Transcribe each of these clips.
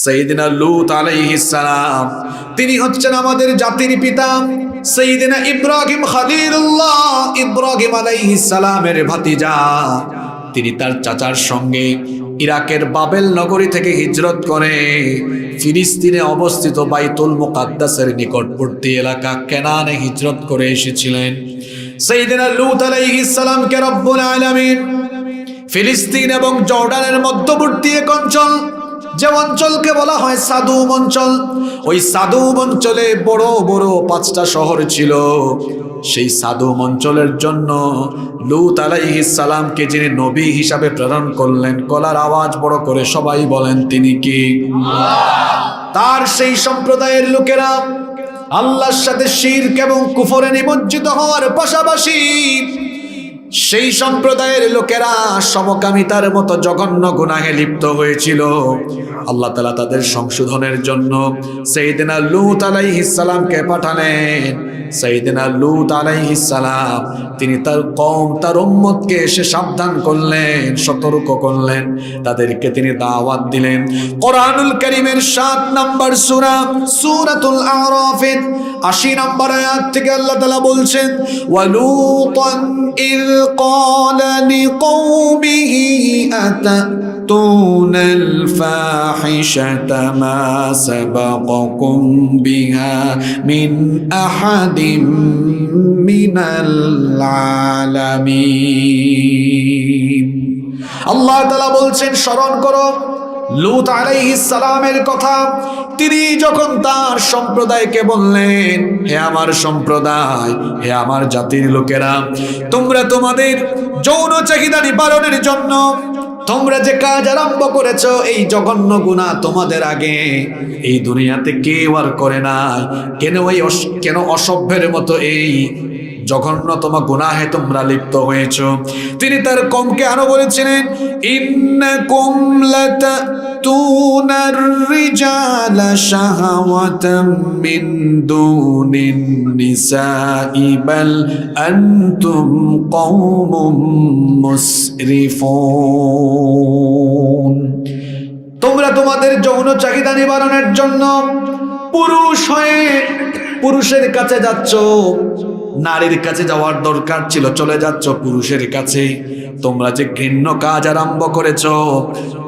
সাইয়েদিনা লূত আলাইহিস সালাম তিনি হচ্ছেন আমাদের জাতির পিতা। সাইয়েদিনা ইব্রাহিম খলিলুল্লাহ ইব্রাহিম আলাইহিস সালামের ভাতিজা, তিনি তার চাচার সঙ্গে ইরাকের বাবেল নগরী থেকে হিজরত করে ফিলিস্তিনে অবস্থিত বাইতুল মুকাদ্দাসের নিকটবর্তী এলাকা কেনানে হিজরত করে এসেছিলেন। সাইয়েদিনা লূত আলাইহিস সালামকে রব্বুল আলামিন ফিলিস্তিন এবং জর্ডানের মধ্যবর্তী এক অঞ্চল, যে অঞ্চলকে বলা হয় সাদুম অঞ্চল, ওই সাদুম অঞ্চলে বড় বড় 5টা শহর ছিল। সেই সাদুম অঞ্চলের জন্য লূত আলাইহিস সালামকে যিনি নবী হিসাবে প্রেরণ করলেন, গলার আওয়াজ বড় করে সবাই বলেন তিনি কি? তার সেই সম্প্রদায়ের লোকেরা আল্লাহর সাথে শিরক এবং কুফরে নিমজ্জিত হওয়ার পাশাপাশি সেই সম্প্রদায়ের লোকেরা সমকামিতার মতো জঘন্য গুনাহে লিপ্ত হয়েছিল। আল্লাহ তাআলা তাদের সংশোধনের জন্য সাইয়েদিনা লূত আলাইহিস সালামকে পাঠালেন। সাইয়েদিনা লূত আলাইহিস সালাম তিনি তার কওম, তার উম্মতকে এসে সাবধান করলেন, সতর্ক করলেন, তাদেরকে তিনি দাওয়াত দিলেন। কোরআনুল কারীমের 7 নম্বর সূরা সূরাতুল আরাফের 80 নম্বর আয়াত থেকে আল্লাহ তাআলা বলছেন, ওয়ালুতান ইয ক্বালা লিকওমিহি আতাতুনাল ফাহিশাতা মা সাবাকাকুম বিহা মিন আহাদিম মিনাল আলামিন। আল্লাহ তাআলা বলছেন, স্মরণ করো লূত আলাইহিস সালামের কথা। তিনি যখন তার সম্প্রদায়কে বললেন, হে আমার সম্প্রদায়, হে আমার জাতির লোকেরা, তোমরা তোমাদের যৌন চাহিদা নিবারণের জন্য তোমরা যে কাজ আরম্ভ করেছো, এই জঘন্য গুনাহ তোমাদের আগে এই দুনিয়াতে কেউ আর করে নাই। কেন অসভ্যের মতো এই জঘন্যতম গুনাহে তোমরা লিপ্ত হয়েছো? তিনি তার কওমকে আরো বলেছিলেন, ইন্নাকুম লাতাতুনার রিজালা শাহাওয়াতাম মিন দুনিন নিসাই বাল আনতুম কওমুম মুসরিফুন। তোমরা তোমাদের যৌন চাহিদা নিবারণের জন্য পুরুষ হয়ে পুরুষের কাছে যাচ্ছ। নারীর কাছে যাওয়ার দরকার ছিল, চলে যাচ্ছ পুরুষের কাছে। তোমরা যে ঘৃণ্য কাজ আরম্ভ করেছো,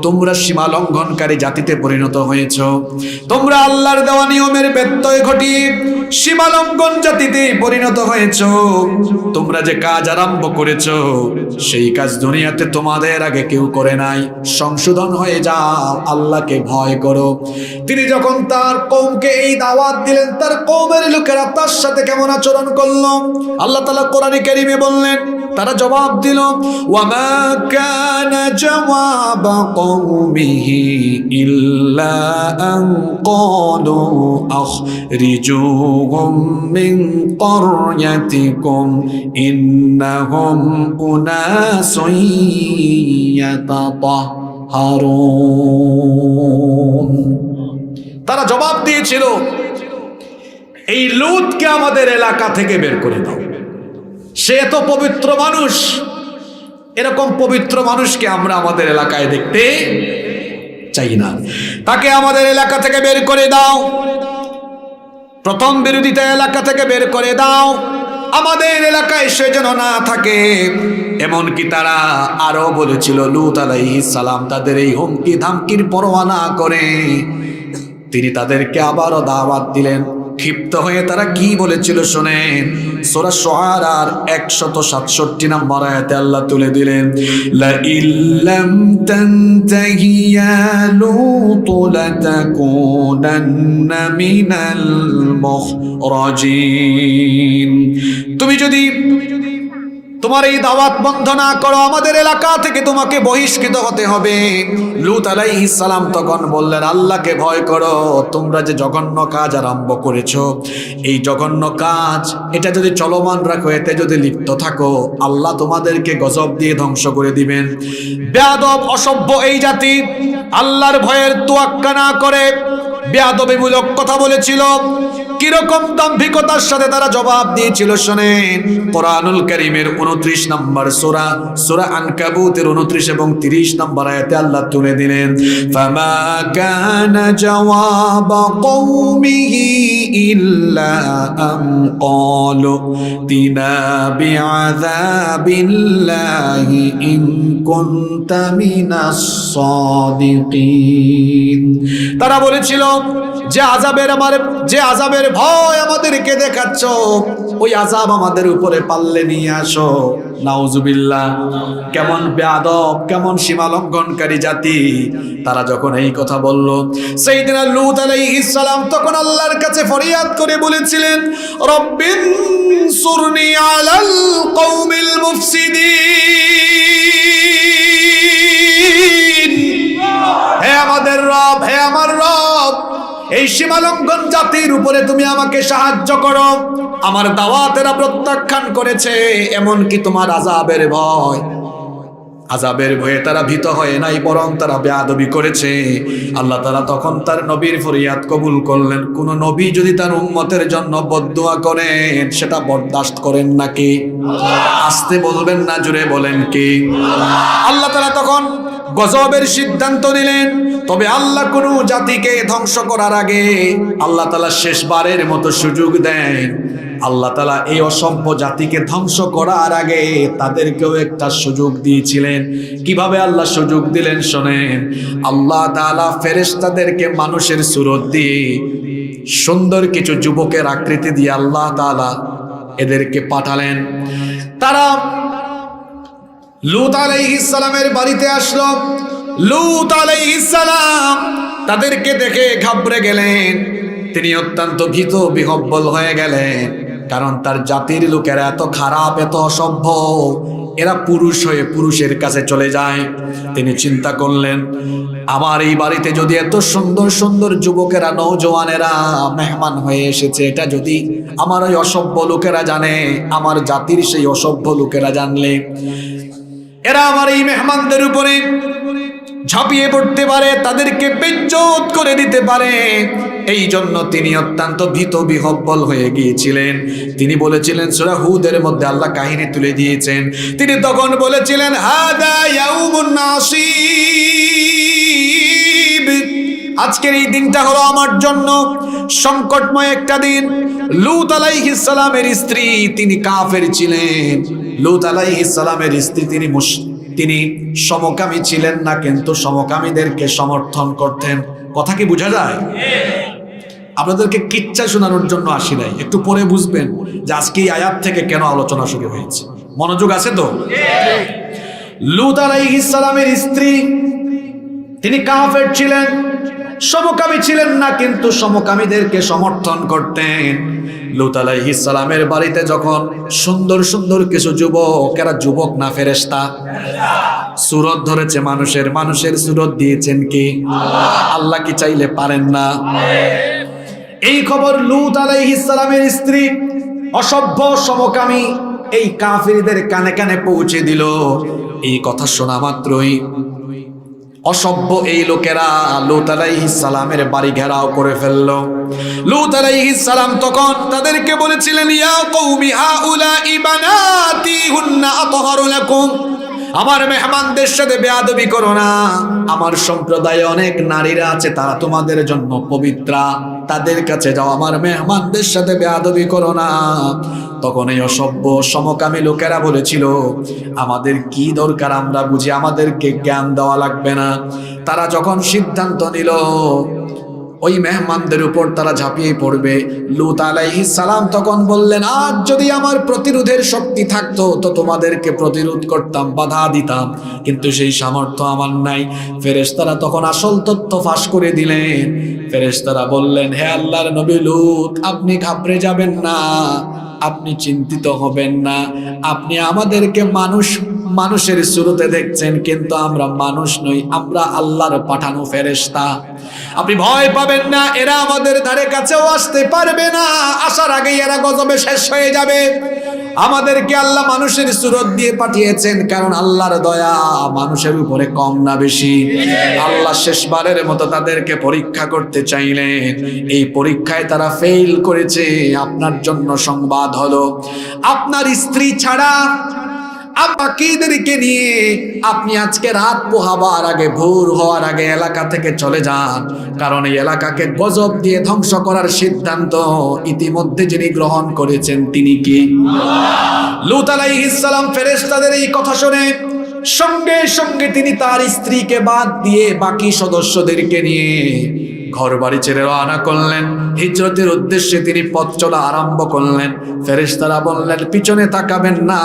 তোমরা সীমা লঙ্ঘনকারী জাতিতে পরিণত হয়েছো। তোমরা আল্লাহর দেওয়া নিয়মের ব্যত্যয় ঘটিয়ে সীমা লঙ্ঘন জাতিতে পরিণত হয়েছো। তোমরা যে কাজ আরম্ভ করেছো, সেই কাজ দুনিয়াতে তোমাদের আগে কেউ করে নাই। সংশোধন হয়ে যাও, আল্লাহকে ভয় করো। তিনি যখন তার কওমকে এই দাওয়াত দিলেন, তার কওমের লোকেরা তার সাথে কেমন আচরণ করলো আল্লাহ তাআলা কোরআনে কারীমে বললেন। তারা জবাব দিল, ওয়ামা কানা জওয়াবা কওমিহি ইল্লা আন ক্বালু আখরিজুহুম মিন ক্বরয়াতিকুম ইন্নাহুম উনাসুন ইয়াতাতাহহারুন। তারা জবাব দিয়েছিল, এই লূতকে আমাদের এলাকা থেকে বের করে দাও। সে এত পবিত্র মানুষ, এরকম পবিত্র মানুষকে আমরা আমাদের এলাকায় দেখতে চাই না। তাকে আমাদের এলাকা থেকে বের করে দাও। প্রথম বিরোধিতা এলাকা থেকে বের করে দাও, আমাদের এলাকায় সে যেন না থাকে। এমনকি তারা আরো বলেছিল, লূত আলাইহিস সালাম তাদের এই হুমকি ধামকির পরোয়া না করে তিনি তাদেরকে আবারও দাওয়াত দিলেন। ক্ষিপ্ত হয়ে তারা কি বলেছিল শুনেন। সূরা শুআরার 167 নম্বর আয়াতে আল্লাহ তুলে দিলেন, লা ইল্লাম তানতাহি ইয়া লূত লাতাকুনান্না মিনাল মুখরাজিন। তুমি যদি তোমার এই দাওয়াত বন্ধ না করো, আমাদের এলাকা থেকে তোমাকে বহিষ্কৃত হতে হবে। লূত আলাইহিস সালাম তখন বললেন, আল্লাহকে ভয় করো। তোমরা যে জঘন্য কাজ আরম্ভ করেছো, এই জঘন্য কাজ এটা যদি চলমান রাখো, এতে যদি লিপ্ত থাকো, আল্লাহ তোমাদেরকে গজব দিয়ে ধ্বংস করে দিবেন। বেয়াদব অসভ্য এই জাতি আল্লাহর ভয়ের তোয়াক্কা না করে বেয়াদবিমূলক কথা বলেছিল। কিরকম দাম্ভিকতার সাথে তারা জবাব দিয়েছিল শোনেন। কোরআনুল কারীমের 29 নম্বর সূরা, সূরা আনকাবুতের 29 এবং 30 নম্বর আয়াতে আল্লাহ তুলে দিলেন, ফামা কানা জাওয়াবা কওমিহি ইল্লা আন ক্বালু তিনা বিআযাবিল্লাহি ইন কুনতা মিনাস সাদিকিন। তারা বলেছিল যে আযাবের ভয় আমাদেরকে দেখাচ্ছ, ওই আযাব আমাদের উপরে পাল্লে নিয়ে আসো। নাউজুবিল্লাহ। কেমন বেয়াদব, কেমন সীমা লঙ্ঘনকারী জাতি। তারা যখন এই কথা বলল, সাইয়েদনা লূত আলাইহিস সালাম তখন আল্লাহর কাছে ফরিয়াদ করে বলেছিলেন, রব্বিনসুরনি আলাল কওমিল মুফসিদিন। হে আমাদের রব, হে আমার রব, এই সীমালঙ্ঘন জাতির উপরে তুমি আমাকে সাহায্য করো। আমার দাওয়াতেরা প্রত্যাখ্যান করেছে, এমনকি তোমার আযাবের ভয়ে তারা ভীত হয় নাই, বরং তারা বেয়াদবি করেছে। আল্লাহ তাআলা তখন তার নবীর ফরিয়াদ কবুল করলেন। কোন নবী যদি তার উম্মতের জন্য বদদুয়া করেন, সেটা বরদাস্ত করেন নাকি? আস্তে বলবেন না, জোরে বলেন কি? আল্লাহ তাআলা তখন গজবের সিদ্ধান্ত নিলেন। তবে আল্লাহ কোন জাতিকে ধ্বংস করার আগে আল্লাহ তাআলা শেষবারের মতো সুযোগ দেন। আল্লাহ তাআলা এই অসভ্য জাতিকে ধ্বংস করার আগে তাদেরকেও একটা সুযোগ দিয়েছিলেন। কিভাবে আল্লাহ সুযোগ দিলেন শোনেন। আল্লাহ তাআলা ফেরেশতাদেরকে মানুষের সুরত দিয়ে, সুন্দর কিছু যুবকের আকৃতি দিয়ে আল্লাহ তাআলা এদেরকে পাঠালেন। তারা লূত আলাইহিস সালামের বাড়িতে আসলো। লূত আলাইহিস সালাম তাদেরকে দেখে ঘাবড়ে গেলেন। তিনি অত্যন্ত ভীত বিহ্বল হয়ে গেলেন, কারণ তার জাতির লোকেরা এত খারাপ, এত অসভ্য, এরা পুরুষ হয়ে পুরুষের কাছে চলে যায়। তিনি চিন্তা করলেন, আমার এই বাড়িতে যদি এত সুন্দর সুন্দর যুবকেরা, নওজওয়ানেরা মেহমান হয়ে এসেছে, এটা যদি আমার ওই অসভ্য লোকেরা জানে, আমার জাতির সেই অসভ্য লোকেরা জানলে, এরা আমার এই মেহমানদের উপরে ঝাঁপিয়ে পড়তে পারে, তাদেরকে বেইজ্জত করে দিতে পারে। এই জন্য তিনি অত্যন্ত ভীত বিহ্বল হয়ে গিয়েছিলেন। তিনি বলেছিলেন, সূরা হুদের মধ্যে আল্লাহ কাহিনী তুলে দিয়েছেন। তিনি তখন বলেছিলেন, হাদা ইয়াউমুন নাসিব, আজকের এই দিনটা হলো আমার জন্য সংকটময় একটা দিন। লূত আলাইহিস সালামের স্ত্রী, তিনি কাফের ছিলেন। লূত আলাইহিস সালামের স্ত্রী, তিনি সমকামী ছিলেন না, কিন্তু সমকামীদেরকে সমর্থন করতেন। কথা কি বোঝা যায়? আপনাদেরকে কিচ্ছা শোনানোর জন্য আসি নাই, একটু পরে বুঝবেন যে আজকে এই আয়াত থেকে কেন আলোচনা শুরু হয়েছে। মনোযোগ আছে তো? লূত আলাইহিস সালামের স্ত্রী, তিনি কাফের ছিলেন, সমকামী ছিলেন না, কিন্তু সমকামীদেরকে সমর্থন করতেন। লূত আলাইহিস সালামের বাড়িতে যখন সুন্দর সুন্দর কিছু যুবক, এরা যুবক না ফেরেশতা, সুরত ধরেছে মানুষের সুরত দিয়েছেন কি আল্লাহ? কি চাইলে পারেন না? এই খবর লূত আলাইহিস সালামের স্ত্রী অসভ্য সমকামী এই কাফিরদের কানে কানে পৌঁছে দিল। এই কথা শোনা মাত্রই অসভ্য এই লোকেরা লূত আলাইহিস সালামের বাড়ি ঘেরাও করে ফেললো। লূত আলাইহিস সালাম তখন তাদেরকে বলেছিলেন, ইয়া কওমি হাউলাই বানাতি হুন্না আতহারু লাকুম, আমার মেহমানদের সাথে বেয়াদবি করো না। আমার সম্প্রদায়ে অনেক নারীরা আছে, তারা তোমাদের জন্য পবিত্রা, তাদের কাছে যাও, আমার মেহমানদের সাথে বেয়াদবি করো না। তখন এই অসভ্য সমকামী লোকেরা বলেছিল, আমাদের কি দরকার, আমরা বুঝি, আমাদেরকে জ্ঞান দেওয়া লাগবে না। তারা যখন সিদ্ধান্ত নিল ওই মেহমানদের উপর তারা ঝাঁপিয়ে পড়বে, লূত আলাইহিস সালাম তখন বললেন, আজ যদি আমার প্রতিরোধের শক্তি থাকতো তো তোমাদেরকে প্রতিরোধ করতাম, বাধা দিতাম, কিন্তু সেই সামর্থ্য আমার নাই। ফেরেশতারা তখন আসল তথ্য ফাঁস করে দিলেন। ফেরেশতারা বললেন, হে আল্লাহর নবী লূত, আপনি ঘাবড়ে যাবেন না, আপনি চিন্তিত হবেন না, আপনি আমাদেরকে মানুষের সুরতে দেখছেন, কিন্তু আমরা মানুষ নই, আমরা আল্লাহর পাঠানো ফেরেশতা। আপনি ভয় পাবেন না, এরা আমাদের ধারে কাছেও আসতে পারবে না, আসার আগেই এরা গজবে শেষ হয়ে যাবে। আমাদেরকে আল্লাহ মানুষের সুরত দিয়ে পাঠিয়েছেন, কারণ আল্লাহর দয়া মানুষের উপরে কম না বেশি। আল্লাহ শেষবারের মতো তাদেরকে পরীক্ষা করতে চাইলেন, এই পরীক্ষায় তারা ফেল করেছে। আপনার জন্য সংবাদ হলো, আপনার স্ত্রী ছাড়া বাকিদেরকে নিয়ে আপনি আজকে রাত পোহাবার আগে, ভোর হওয়ার আগে এলাকা থেকে চলে যান, কারণ এই এলাকাকে গজব দিয়ে ধ্বংস করার সিদ্ধান্ত ইতিমধ্যে যিনি গ্রহণ করেছেন তিনি কি? লূত আলাইহিস সালাম ফেরেশতাদের এই কথা শুনে সঙ্গে সঙ্গে তিনি তার স্ত্রীকে বাদ দিয়ে বাকি সদস্যদেরকে নিয়ে ঘর বাড়ি ছেড়ে রওনা করলেন। হিজরতের উদ্দেশ্যে তিনি পথ চলা আরম্ভ করলেন। ফেরেশতারা বললেন, পিছনে তাকাবেন না,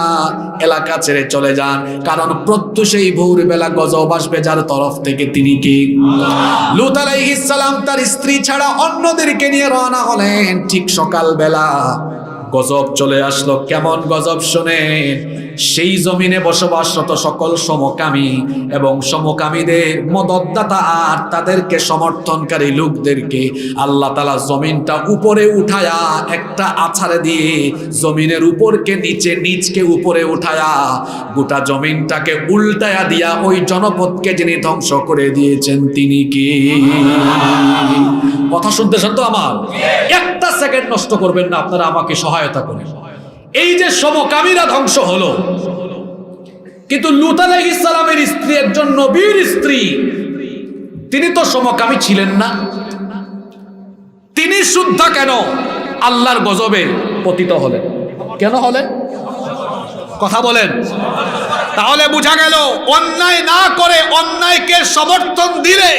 এলাকা ছেড়ে চলে যান, কারণ প্রত্যুষেই ভোরবেলা গজব আসবে যার তরফ থেকে তিনি কি? লূত আলাইহিস সালাম তার স্ত্রী ছাড়া অন্যদেরকে নিয়ে রওনা হলেন। ঠিক সকালবেলা গজব চলে আসলো। কেমন গজব শোনেন, সেই জমিনে বসবাসরত সকল সমকামী এবং সমকামীদের মদতদাতা আর তাদেরকে সমর্থনকারী লোকদেরকে আল্লাহ তাআলা জমিনটা উপরে উঠায়া একটা আছাড়ে দিয়ে জমিনের উপরকে নিচে, নিচকে উপরে উঠায়া গোটা জমিনটাকে উল্টায়া দিয়া ওই জনপদকে যিনি ধ্বংস করে দিয়েছেন তিনি কি? কথা শুনতেছেন তো আমার? একটা সেকেন্ড নষ্ট করবেন না, আপনারা আমাকে সহায়তা করেন। এই যে সমকামীরা ধ্বংস হলো, কিন্তু লূত আলাইহিস সালামের স্ত্রী একজন নবীর স্ত্রী, তিনি তো সমকামী ছিলেন না। তিনি শুদ্ধা কেন আল্লাহর গজবে পতিত হলেন? কেন হলেন? কথা বলেন। তাহলে বোঝা গেল, অন্যায় না করে অন্যায়কে সমর্থন দিলে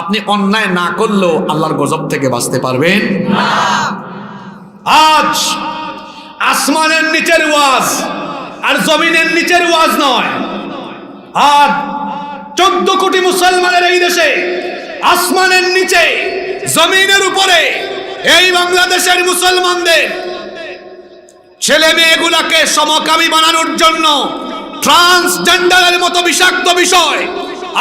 আপনি অন্যায় না করলেও আল্লাহর গজব থেকে বাঁচতে পারবেন না। আজ আসমানের নিচের ওয়াজ আর জমিনের নিচের ওয়াজ নয়, আর 14 কোটি মুসলমানের এই দেশে আসমানের নিচে জমিনের উপরে এই বাংলাদেশের মুসলমানদের ছেলে মেয়েগুলাকে সমকামী বানানোর জন্য ট্রান্সজেন্ডারের মতো বিষাক্ত বিষয়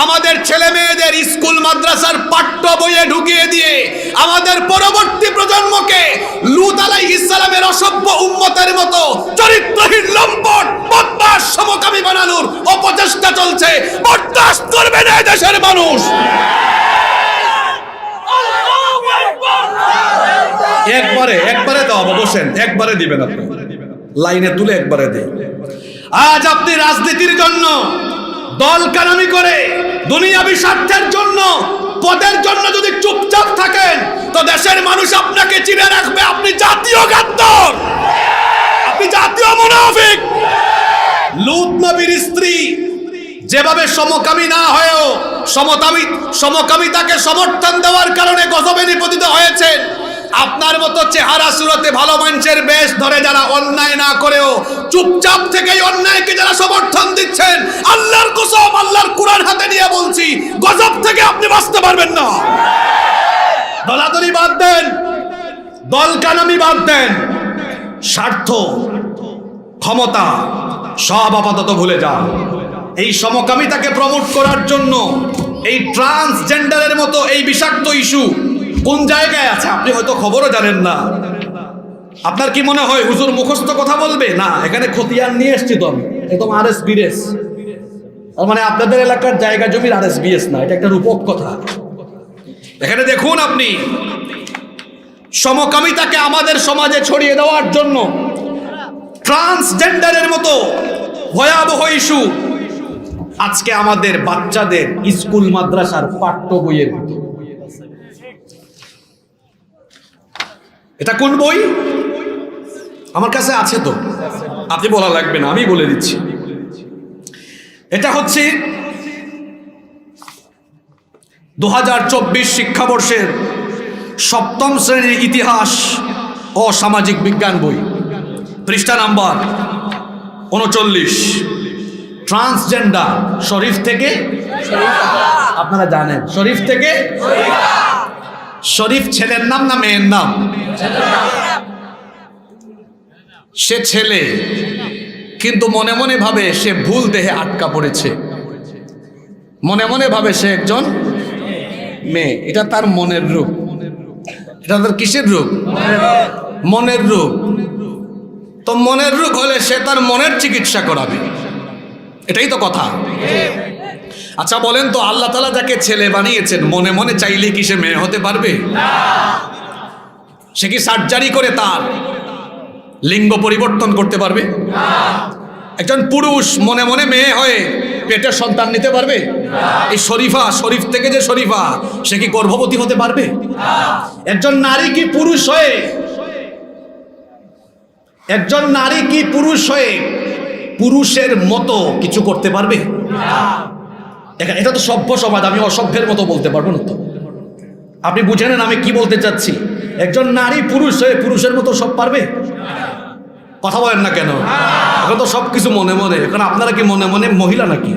আমাদের ছেলে মেয়েদের স্কুল মাদ্রাসার পাঠ্য বইয়ে ঢুকিয়ে দিয়ে আমাদের পরবর্তী প্রজন্মকে লূত আলাইহিস সালামের অসভ্য উম্মতের মতো চরিত্রহীন লম্পট বদমাশ সমকামী বানানোর অপচেষ্টা চলছে। বরদাস্ত করবে না দেশের মানুষ। একবারে দাও, বসেন, একবারে দিবেন আপনি, লাইনে তুলে একবারে দেন। আজ আপনি রাজনীতির জন্য, দল কানামি করে, দুনিয়াবি স্বার্থের জন্য, পদের জন্য যদি চুপচাপ থাকেন তো দেশের মানুষ আপনাকে চিনে রাখবে আপনি জাতীয় গাদ্দার, আপনি জাতীয় মুনাফিক। লূত নবীর স্ত্রী যেভাবে সমকামী না হয়েও সমকামিতাকে সমর্থন দেওয়ার কারণে গজবে নিপতিত হয়েছেন, আপনার মতো চেহারা সুরতে ভালো মানুষের বেশ ধরে যারা অন্যায় না করেও চুপচাপ থেকেই অন্যায়কে যারা সমর্থন দিচ্ছেন, আল্লাহর কসম, আল্লাহর কুরআন হাতে নিয়ে বলছি, গজব থেকে আপনি বাঁচতে পারবেন না। দলাদলি বাদ দেন, দল কানামি বাদ দেন, স্বার্থ, ক্ষমতা সব আপাতত ভুলে যান। এই সমকামিতাকে প্রমোট করার জন্য এই ট্রান্সজেন্ডারের মতো এই বিষাক্ত ইস্যু কোন জায়গায় আছে আপনি হয়তো খবরও জানেন না। আপনার কি মনে হয় হুজুর মুখস্থ কথা বলবে? না, এখানে খতিয়ান নিয়ে এসছি তো আমি, একদম RSBS, মানে আপনাদের এলাকার জায়গা জমির RSBS না, এটা একটা রূপক কথা। এখানে দেখুন, আপনি সমকামিতাকে আমাদের সমাজে ছড়িয়ে দেওয়ার জন্য ট্রান্সজেন্ডারের মতো ভয়াবহ ইস্যু আজকে আমাদের বাচ্চাদের স্কুল মাদ্রাসার পাঠ্য বইয়ের। এটা কোন বই? আমার কাছে আছে তো, আপনি বলা লাগবে না, আমি বলে দিচ্ছি। এটা হচ্ছে 2024 শিক্ষাবর্ষের 7ম শ্রেণীর ইতিহাস ও সামাজিক বিজ্ঞান বই, পৃষ্ঠা নাম্বার 39। ট্রান্সজেন্ডার, শরীফ থেকে, আপনারা জানেন শরীফ থেকে, শরীফ ছেলের নাম না মেয়ের নাম? সে ছেলে, কিন্তু মনে মনে ভাবে সে ভুল দেহে আটকা পড়েছে, মনে মনে ভাবে সে একজন মেয়ে। এটা তার মনের রূপ। এটা তার কিসের রূপ? মনের রূপ। তো মনের রোগ হলে সে তার মনের চিকিৎসা করাবে, এটাই তো কথা। আচ্ছা বলেন তো, আল্লাহ তাআলা যাকে ছেলে বানিয়েছেন মনে মনে চাইলে কি সে মেয়ে হতে পারবে? সে কি সার্জারি করে তার লিঙ্গ পরিবর্তন করতে পারবে? একজন পুরুষ মনে মনে মেয়ে হয়ে পেটের সন্তান নিতে পারবে? এই শরীফা, শরীফ থেকে যে শরীফা, সে কি গর্ভবতী হতে পারবে? একজন নারী কি পুরুষ হয়ে পুরুষের মতো কিছু করতে পারবে? এটা তো সভ্য সমাজ, আমি অসভ্যের মতো বলতে পারবো না তো। আপনি বুঝে নেন আমি কি বলতে চাচ্ছি। একজন নারী পুরুষ হয়ে পুরুষের মতো সব পারবে? কথা বলেন না কেন? এখন তো সবকিছু মনে মনে। এখন আপনারা কি মনে মনে মহিলা নাকি?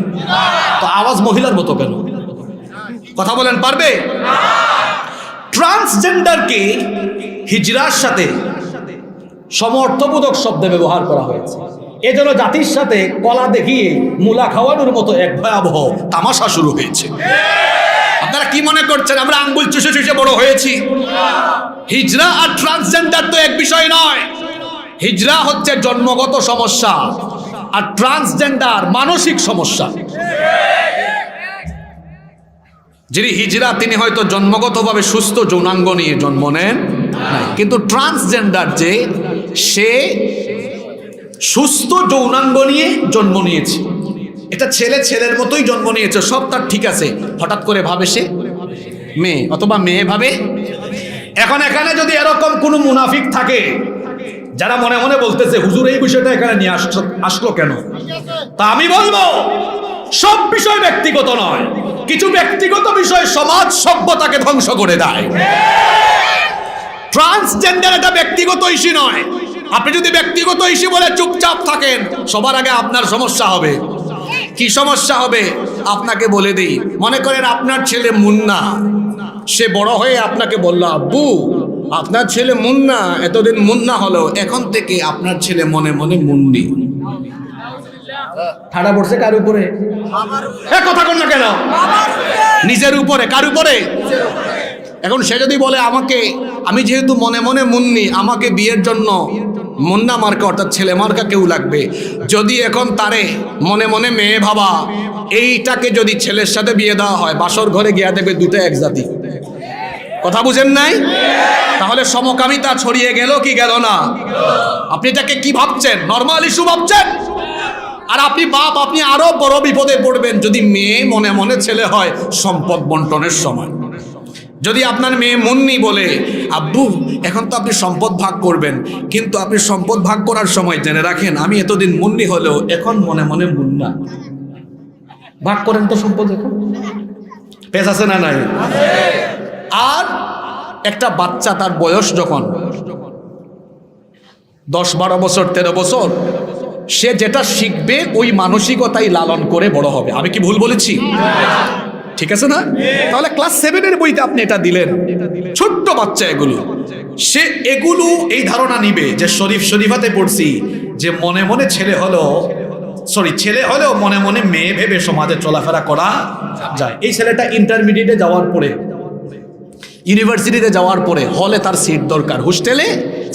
তো আওয়াজ মহিলার মতো কেন? কথা বলেন, পারবে? ট্রান্সজেন্ডারকে হিজরার সাথে সমর্থবোধক শব্দে ব্যবহার করা হয়েছে। এজন্য জাতির সাথে কলা দেখিয়ে মূলা খাওয়ানোর মতো এক ভয়াবহ তামাশা শুরু হয়েছে। আপনারা কি মনে করছেন আমরা আঙ্গুল চুষে চুষে বড় হয়েছি? হিজরা আর ট্রান্সজেন্ডার তো এক বিষয় নয়। হিজরা হচ্ছে জন্মগত সমস্যা, আর ট্রান্সজেন্ডার মানসিক সমস্যা। যিনি হিজরা তিনি হয়তো জন্মগতভাবে সুস্থ যৌনাঙ্গ নিয়ে জন্ম নেন, কিন্তু ট্রান্সজেন্ডার যে সে সুস্থ যৌনাঙ্গ নিয়ে জন্ম নিয়েছে। এটা ছেলে ছেলের মতোই জন্ম নিয়েছে, সব তার ঠিক আছে, হঠাৎ করে ভাবে সে মেয়ে, অথবা মেয়ে ভাবে। এখন এখানে যদি এরকম কোনো মুনাফিক থাকে যারা মনে মনে বলতেছে হুজুর এই বিষয়টা এখানে নিয়ে আসলো কেন, তা আমি বলবো সব বিষয় ব্যক্তিগত নয়, কিছু ব্যক্তিগত বিষয় সমাজ সভ্যতাকে ধ্বংস করে দেয়। ট্রান্সজেন্ডার এটা ব্যক্তিগত ইস্যু নয়। আপনি যদি ব্যক্তিগত ইস্যু বলে চুপচাপ থাকেন, সবার আগে আপনার সমস্যা হবে। কি সমস্যা হবে আপনাকে বলে দিই। মনে করেন আপনার ছেলে মুন্না, সে বড় হয়ে আপনাকে বলল, আব্বু আপনার ছেলে মুন্না এতদিন মুন্না হলো, এখন থেকে আপনার ছেলে মনে মনে মুন্নি। ঠাড়া পড়ছে কার উপরে? কথা কন না কেন? নিজের উপরে। কার উপরে? এখন সে যদি বলে আমাকে, আমি যেহেতু মনে মনে মুন্নি, আমাকে বিয়ের জন্য মুন্না মার্কা অর্থাৎ ছেলে মার্কা কেউ লাগবে। যদি এখন তারে মনে মনে মেয়ে ভাবা, এইটাকে যদি ছেলের সাথে বিয়ে দেওয়া হয়, বাসর ঘরে গিয়া দেখবে দুটো এক জাতি। কথা বুঝেন নাই? তাহলে সমকামিতা ছড়িয়ে গেল কি গেল না? আপনি এটাকে কি ভাবছেন? নরমাল ইস্যু ভাবছেন। আর আপনি বাপ, আপনি আরো বড় বিপদে পড়বেন যদি মেয়ে মনে মনে ছেলে হয় সম্পদ বন্টনের সময়। যদি আপনার মেয়ে মুন্নি বলে, আব্বু এখন তো আপনি সম্পদ ভাগ করবেন, কিন্তু আপনি সম্পদ ভাগ করার সময় জেনে রাখেন আমি এতদিন মুন্নি হলেও এখন মনে মনে মুন্না। ভাগ করেন তো সম্পদ। এখন পেশ আছে না নাই? আর একটা বাচ্চা তার বয়স যখন 10-12 বছর 13 বছর, সে যেটা শিখবে ওই মানসিকতাই লালন করে বড় হবে। আমি কি ভুল বলেছি? ঠিক আছে না? তাহলে ক্লাস 7-এর বইতে আপনি এটা দিলেন, ছোট্ট বাচ্চা এগুলো, সে এগুলো এই ধারণা নিবে যে শরীফ শরীফাতে পড়ছি যে মনে মনে ছেলে হলেও মনে মনে মেয়ে ভেবে সমাজে চলাফেরা করা যায়। এই ছেলেটা ইন্টারমিডিয়েটে যাওয়ার পরে, ইউনিভার্সিটিতে যাওয়ার পরে হলে তার সিট দরকার, হোস্টেলে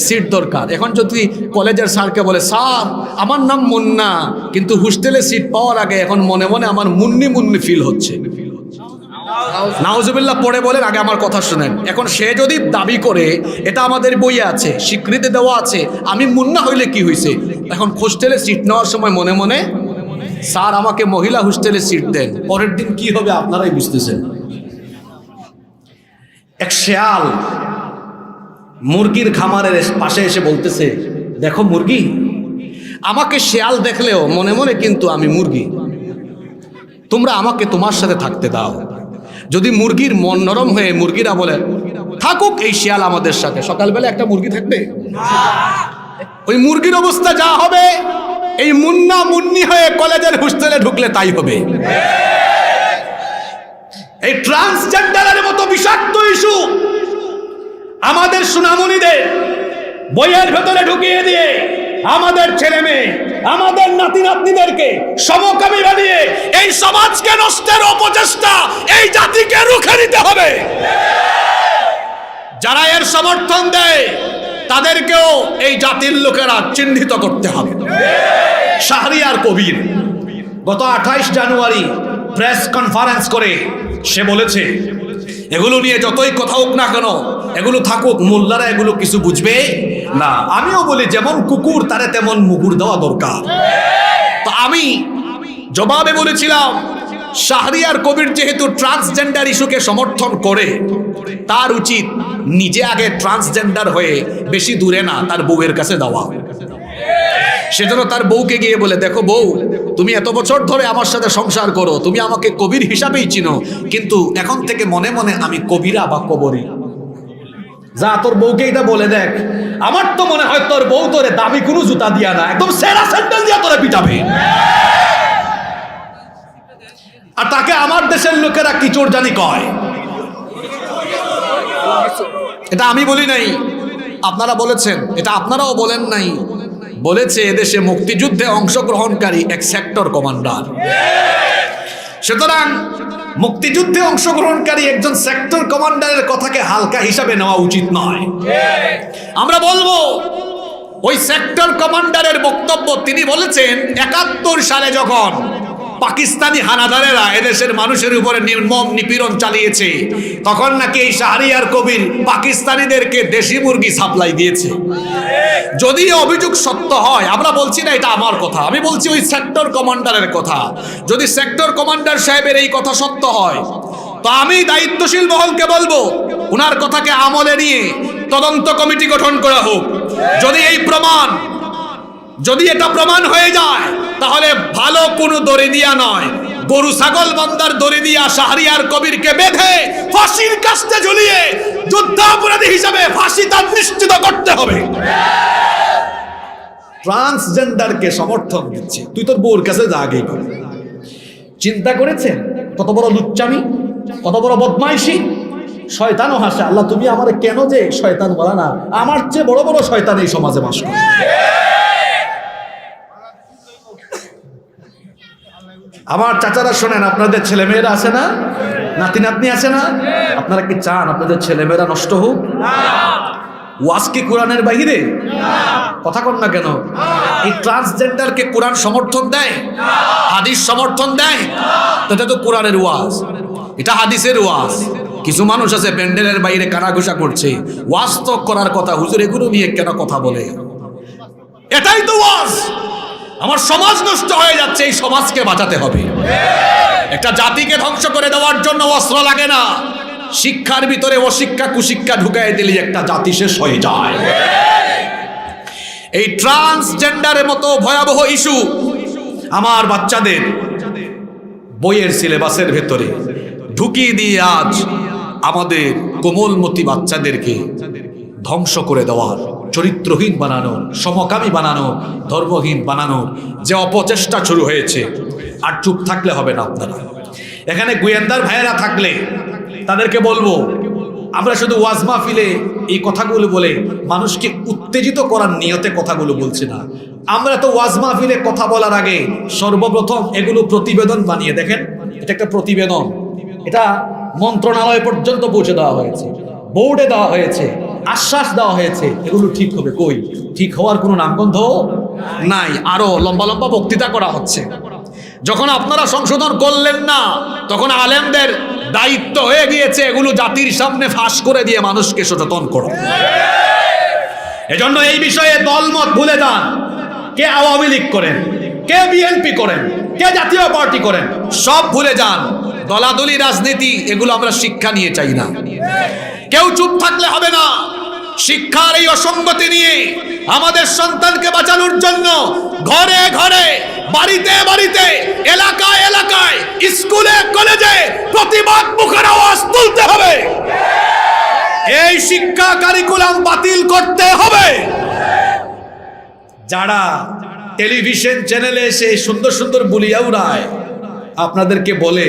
সিট দরকার। এখন যদি কলেজের স্যারকে বলে, স্যার আমার নাম মুন্না, কিন্তু হোস্টেলে সিট পাওয়ার আগে এখন মনে মনে আমার মুন্নি মুন্নি ফিল হচ্ছে, নাউজুবিল্লাহ পড়ে বলেন, আগে আমার কথা শুনেন। এখন সে যদি দাবি করে, এটা আমাদের বইয়ে আছে, স্বীকৃতি দেওয়া আছে, আমি মুন্না হইলে কি হয়েছে, এখন হোস্টেলে সিট নেওয়ার সময় মনে মনে স্যার আমাকে মহিলা হোস্টেলে সিট দেন, পরের দিন কি হবে আপনারাই বুঝতেছেন। এক শেয়াল মুরগির খামারের পাশে এসে বলতেছে, দেখো মুরগি, আমাকে শেয়াল দেখলেও মনে মনে কিন্তু আমি মুরগি, তোমরা আমাকে তোমার সাথে থাকতে দাও। যদি মুরগির মন নরম হয়ে মুরগিরা বলে থাকুক এই শেয়াল আমাদের সাথে, সকালবেলা একটা মুরগি থাকবে, ওই মুরগির অবস্থা যা হবে, এই মুন্না মুন্নি হয়ে কলেজের হোস্টেলে ঢুকলে তাই হবে। এই ট্রান্সজেন্ডারের মতো বিষাক্ত ইস্যু আমাদের সুনামুনিদের বইয়ের ভেতরে ঢুকিয়ে দিয়ে আমাদের ছেলে মেয়ে, আমাদের নাতি নাতনিদেরকে সমকামী বানিয়ে এই সমাজকে নষ্টের অপচেষ্টা এই জাতিকে রুখে দিতে হবে। যারা এর সমর্থন দেয় তাদেরকেও এই জাতির লোকেরা চিহ্নিত করতে হবে। শাহরিয়ার কবির গত 28 জানুয়ারি প্রেস কনফারেন্স করে সে বলেছে, এগুলো নিয়ে যতই কথা হোক না কেন, এগুলো থাকুক, মোল্লারা এগুলো কিছু বুঝবে না। আমিও বলি যেমন কুকুর তারে তেমন মুগুর দেওয়া দরকার। তো আমি জবাবে বলেছিলাম, শাহরিয়ার কবির যেহেতু ট্রান্সজেন্ডার ইস্যুকে সমর্থন করে, তার উচিত নিজে আগে ট্রান্সজেন্ডার হয়ে বেশি দূরে না তার বউয়ের কাছে দেওয়া। সেজন্য তার বউকে গিয়ে বলে, দেখো বউ, তুমি এত বছর ধরে আমার সাথে সংসার করো, তুমি আমাকে কবির হিসাবেই চিনো, কিন্তু এখন থেকে মনে মনে আমি কবিরা বা কবরী। যা তোর বউকে এটা বলে দেখ, আমার তো মনে হয় তোর বউ তোরে দামি কোনো জুতা দিয়া না, একদম সেরা স্যান্ডেল দিয়া তোরে পিটাবে। আর তাকে আমার দেশের লোকেরা কিচোর জানি কয়। এটা আমি বলি নাই, আপনারা বলেছেন, এটা আপনারাও বলেন নাই, বলেছে এদেশে মুক্তিযুদ্ধে অংশগ্রহণকারী এক সেক্টর কমান্ডার। সুতরাং মুক্তিযুদ্ধে অংশগ্রহণকারী একজন সেক্টর কমান্ডারের কথাকে হালকা হিসাবে নেওয়া উচিত নয়। আমরা বলবো ওই সেক্টর কমান্ডারের বক্তব্য, তিনি বলেছেন 71 সালে যখন পাকিস্তানি হানাদারেরা এদেশের মানুষের উপরে নির্মম নিপীড়ন চালিয়েছে, তখন নাকি এই শাহরিয়ার কবির পাকিস্তানিদেরকে দেশি মুরগি সাপ্লাই দিয়েছে। যদি অভিযোগ সত্য হয়, আমরা বলছি না এটা আমার কথা, আমি বলছি ওই সেক্টর কমান্ডারের কথা। যদি সেক্টর কমান্ডার সাহেবের এই কথা সত্য হয়, তো আমি দায়িত্বশীল মহলকে বলবো ওনার কথাকে আমলে নিয়ে তদন্ত কমিটি গঠন করা হোক। যদি এটা প্রমাণ হয়ে যায়, তাহলে ভালো কোনো দড়ি দিয়া নয়, গরু ছাগল বান্দার দড়ি দিয়া শাহরিয়ার কবিরকে বেঁধে ফাঁসির কাস্তে ঝুলিয়ে যুদ্ধাপরাধী হিসাবে ফাঁসি তার নিশ্চিত করতে হবে। ট্রান্সজেন্ডারকে সমর্থন দিচ্ছে, তুই তোর বউর কাছে যা আগেই পাবি। চিন্তা করেছেন কত বড় লুচ্চামি, কত বড় বদমাইশি। শয়তানও হাসে, আল্লাহ তুমি আমারে কেন যে শয়তান বলা না, আমার চেয়ে বড় বড় শয়তান এই সমাজে বাস করে। আমার চাচারা শোনেন, আপনাদের ছেলেমেয়েরা আছে না, নাতি নাতনি আছে না, আপনারা কি চান আপনাদের ছেলেমেয়েরা নষ্ট হোক? ওয়াজ কি কোরআনের বাহিরে? কথা কন না কেন? এই ট্রান্সজেন্ডারকে কোরআন সমর্থন দেয়? হাদিস সমর্থন দেয়? এটা তো কোরআনের ওয়াজ, এটা হাদিসের ওয়াজ। কিছু মানুষ আছে প্যান্ডেলের বাইরে কানাঘুষা করছে, ওয়াজ তো করার কথা, হুজুর এগুলো নিয়ে কেন কথা বলে? এটাই তো ওয়াজ। আমার সমাজ নষ্ট হয়ে যাচ্ছে, এই সমাজকে বাঁচাতে হবে। একটা জাতিকে ধ্বংস করে দেওয়ার জন্য অস্ত্র লাগে না, শিক্ষার ভিতরে অশিক্ষা কুশিক্ষা ঢুকাই দিলে একটা জাতি শেষ হয়ে যায়। এই ট্রান্সজেন্ডারের মতো ভয়াবহ ইস্যু আমার বাচ্চাদের বইয়ের সিলেবাসের ভেতরে ঢুকিয়ে দিয়ে আজ আমাদের কোমলমতি বাচ্চাদেরকে ধ্বংস করে দেওয়ার, চরিত্রহীন বানানোর, সমকামী বানানোর, ধর্মহীন বানানোর যে অপচেষ্টা শুরু হয়েছে, আর চুপ থাকলে হবে না। আপনারা এখানে গোয়েন্দার ভাইয়েরা থাকলে তাদেরকে বলবো, আমরা শুধু ওয়াজ মাহফিলে এই কথাগুলো বলে মানুষকে উত্তেজিত করার নিয়তে কথাগুলো বলছি না। আমরা তো ওয়াজ মাহফিলে কথা বলার আগে সর্বপ্রথম এগুলো প্রতিবেদন বানিয়ে, দেখেন এটা একটা প্রতিবেদন, এটা মন্ত্রণালয় পর্যন্ত পৌঁছে দেওয়া হয়েছে, বোর্ডে দেওয়া হয়েছে, আশ্বাস দেওয়া হয়েছে এগুলো ঠিক হবে। কই ঠিক হওয়ার কোনো নামগন্ধ নাই, আরো লম্বা লম্বা বক্তৃতা করা হচ্ছে। যখন আপনারা সংশোধন করলেন না, তখন আলেমদের দায়িত্ব হয়ে গিয়েছে এগুলো জাতির সামনে ফাঁস করে দিয়ে মানুষকে সচেতন করা। এজন্য এই বিষয়ে দলমত ভুলে যান। কে আওয়ামী লীগ করেন, কে বিএনপি করেন, কে জাতীয় পার্টি করেন, সব ভুলে যান। দলাদলি রাজনীতি এগুলো আমরা শিক্ষা নিয়ে চাই না। কেউ চুপ থাকলে হবে না। শিক্ষার এই অসঙ্গতি নিয়ে আমাদের সন্তানকে বাঁচানোর জন্য ঘরে ঘরে, বাড়িতে বাড়িতে, এলাকায় এলাকায়, স্কুলে কলেজে প্রতিবাদ মুখের আওয়াজ তুলতে হবে। এই শিক্ষা কারিকুলাম বাতিল করতে হবে। যারা টেলিভিশন চ্যানেলে এসে সুন্দর সুন্দর বুলিয়া উড়ায়, আপনাদেরকে বলে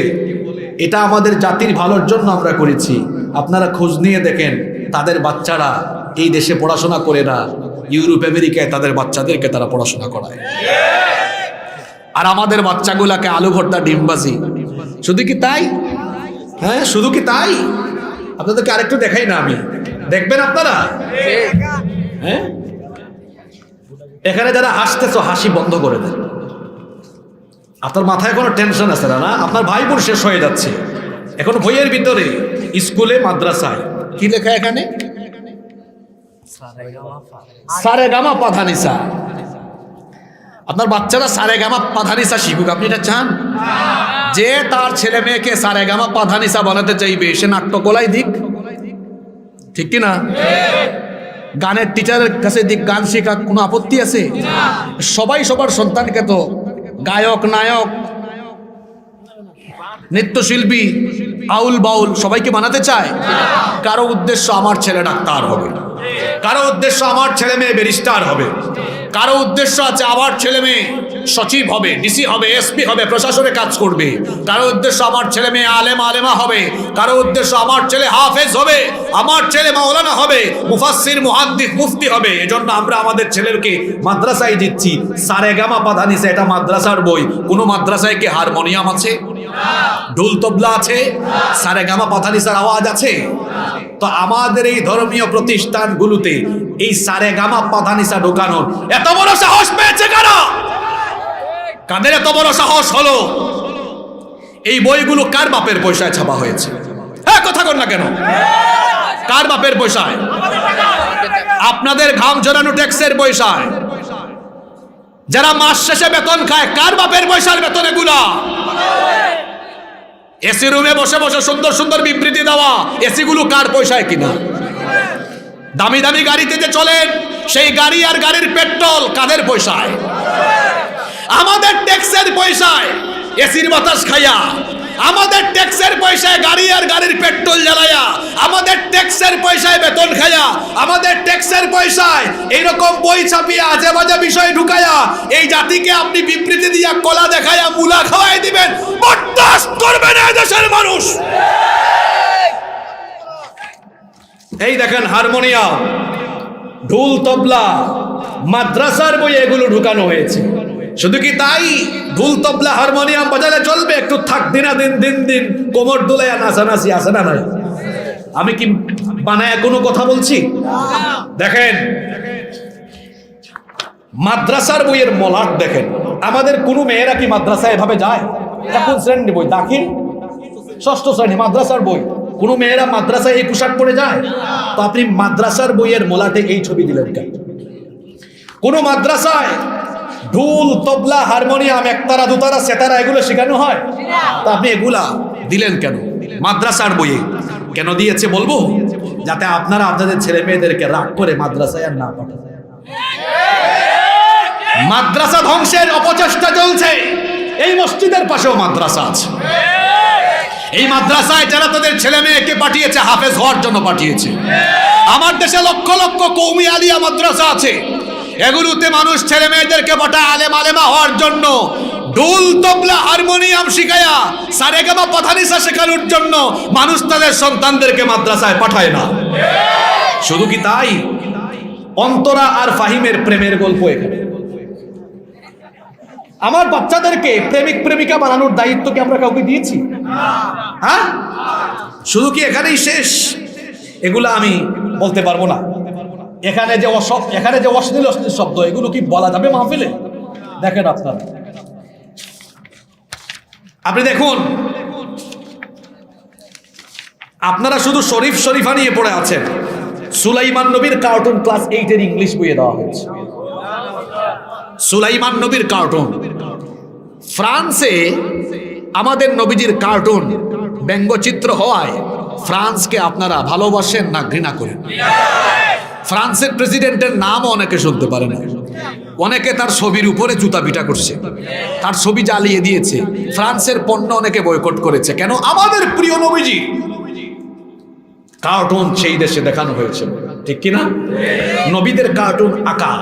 এটা আমাদের জাতির ভালোর জন্য আমরা করেছি, আপনারা খোঁজ নিয়ে দেখেন তাদের বাচ্চারা এই দেশে পড়াশোনা করে না, ইউরোপ আমেরিকায় তাদের বাচ্চাদেরকে তারা পড়াশোনা করায়। আর আমাদের বাচ্চাগুলাকে আলু ভর্তা ডিমবাজি। শুধু কি তাই? হ্যাঁ, শুধু কি তাই? আপনাদেরকে আরেকটু দেখাই না আমি, দেখবেন আপনারা হ্যাঁ, এখানে যারা হাসতেছো হাসি বন্ধ করে দেন। আপনার মাথায় কোনো টেনশন আছে না? আপনার ভাই বোন শেষ হয়ে যাচ্ছে, এখন বইয়ের ভিতরে স্কুলে মাদ্রাসায় কি লেখা? এখানে সারেগামা পাধানিসা। আপনার বাচ্চারা সারেগামা পাধানিসা শিখুক, আপনি এটা চান? যে তার ছেলে মেয়েকে সারেগামা পাধানিসা বানাতে চাইবে সে নাট্যকলাই দিক, ঠিক কি না? গানের টিচারের কাছে দিক, গান শেখা, কোনো আপত্তি আছে? সবাই সবার সন্তানকে তো গায়ক, নায়ক, নৃত্যশিল্পী, আউল বাউল সবাইকে বানাতে চায়। কারো উদ্দেশ্য আমার ছেলে ডাক্তার হবে, কারো উদ্দেশ্য আমার ছেলে মেয়ে ব্যারিস্টার হবে, কারো উদ্দেশ্য আছে আমার ছেলে মেয়ে সচিব হবে, ডিসি হবে, এসপি হবে, প্রশাসনে কাজ করবে, কারো উদ্দেশ্য আমার ছেলে মেয়ে আলেম আলেমা হবে, কারো উদ্দেশ্য আমার ছেলে হাফেজ হবে, আমার ছেলে মাওলানা হবে, মুফাসসির মুহাদ্দিস মুফতি হবে। এজন্য আমরা আমাদের ছেলেকে মাদ্রাসায় দিচ্ছি সারেগামা পাধানিসা, এটা মাদ্রাসার বই। কোন মাদ্রাসায় কি হারমোনিয়াম আছে, ঢোল তবলা আছে, সারেগামা পাধানিসার আওয়াজ আছে? তো আমাদের এই ধর্মীয় প্রতিষ্ঠানগুলোতে এই সারেগামা পাধানিসা ঢোকানোর এত বড় সাহস পেয়েছে কারা? কাদের এত বড় সাহস হলো? এই বইগুলো কার বাপের পয়সায় ছাপা হয়েছে? হ্যাঁ, কথা কর না কেন? কার বাপের পয়সায়? আপনাদের ঘাম ঝরানো ট্যাক্সের পয়সায়। যারা মাস শেষে বেতন খায়, কার বাপের পয়সার বেতন এগুলা? এসি রুমে বসে বসে সুন্দর সুন্দর বিবৃতি দেওয়া, এসি গুলো কার পয়সায় কিনা? দামি দামি গাড়িতে যে চলেন, সেই গাড়ি আর গাড়ির পেট্রোল কাদের পয়সায়? আমাদের ট্যাক্সের পয়সায় এসির বাতাস খাইয়া, আমাদের ট্যাক্সের পয়সায় গাড়ি আর গাড়ির পেট্রোল জ্বালায়া, আমাদের ট্যাক্সের পয়সায় বেতন খাইয়া, আমাদের ট্যাক্সের পয়সায় এইরকম বই ছাপিয়ে আজে বাজে বিষয় ঢুকায়া এই জাতিকে আপনি বিবৃতি দিয়া কলা দেখায়া মুলা খাওয়াই দিবেন, বরদাস্ত করবে না দেশের মানুষ। এই দেখেন হারমোনিয়াম, ঢোল তবলা, মাদ্রাসার বই এগুলো ঢুকানো হয়েছে। শুধু কি তাই? ঢোল তবলা হারমোনিয়াম বাজালে চলবে? একটু থাক দিনা দিন দিন দিন কোমর দোলাইয়া নাচানাচি আছে না নাই? আমি কি বানায় কোনো কথা বলছি? দেখেন মাদ্রাসার বইয়ের মলাট দেখেন। আমাদের কোনো মেয়েরা কি মাদ্রাসায় এভাবে যায়? এটা কোন শ্রেণীর বই? দাখিল ষষ্ঠ শ্রেণী মাদ্রাসার বই। কোনো মেয়েরা মাদ্রাসায় এই পোশাক পরে যায়? তো আপনি মাদ্রাসার বইয়ের মোলাটে এই ছবি দিলেন কেন? কোন মাদ্রাসায় ঢোল তবলা হারমোনিয়াম একতারা দুতারা সেতারা এগুলো শেখানো হয়? তা আপনি এগুলা দিলেন কেন মাদ্রাসার বইয়ে? কেন দিয়েছে বলবো? যাতে আপনারা আপনাদের ছেলে মেয়েদেরকে রাগ করে মাদ্রাসায় আর না পাঠান। মাদ্রাসা ধ্বংসের অপচেষ্টা চলছে। এই মসজিদের পাশেও মাদ্রাসা আছে। এই মাদ্রাসায় যারা তাদের ছেলে মেয়েকে পাঠিয়েছে হাফেজ হওয়ার জন্য পাঠিয়েছে। আমার দেশে লক্ষ লক্ষ কওমি আলিয়া মাদ্রাসা আছে। এগুলোতে মানুষ ছেলে মেয়েদেরকে পাঠায় আলেম আলেমা হওয়ার জন্য, ঢোল তবলা হারমোনিয়াম শিখায়া সারেগামা পাধানিসা শেখানোর জন্য মানুষ তাদের সন্তানদেরকে মাদ্রাসায় পাঠায় না। শুধু কি তাই? অন্তরা আর ফাহিমের প্রেমের গল্প এখানে। আমার বাচ্চাদেরকে প্রেমিক প্রেমিকা বানানোর দায়িত্ব কি আমরা কাউকে দিয়েছি? হ্যাঁ, শুধু কি এখানেই শেষ? এগুলা আমি বলতে পারবো না। এখানে যে অশ্লীল অশ্লীল শব্দ এগুলো কি বলা যাবে মাহফিলে? দেখেন আপনি দেখুন, আপনারা শুধু শরীফ শরীফা নিয়ে পড়ে আছেন। সুলাইমান নবীর কার্টুন ক্লাস 8 এর ইংলিশ বইয়ে দেওয়া হয়েছে। সুলাইমান নবীর কার্টুন। ফ্রান্সে আমাদের নবীজির কার্টুন ব্যঙ্গচিত্র হওয়ায় ফ্রান্সকে আপনারা ভালোবাসেন না ঘৃণা করেন? ফ্রান্সের প্রেসিডেন্টের নামও অনেকে শুনতে পারে না। অনেকে তার ছবির উপরে জুতা পিটা করছে, তার ছবি জ্বালিয়ে দিয়েছে। ফ্রান্সের পণ্য অনেকে বয়কট করেছে। কেন? আমাদের প্রিয় নবীজি কার্টুন সেই দেশে দেখানো হয়েছে, ঠিক কিনা? নবীদের কার্টুন আঁকা,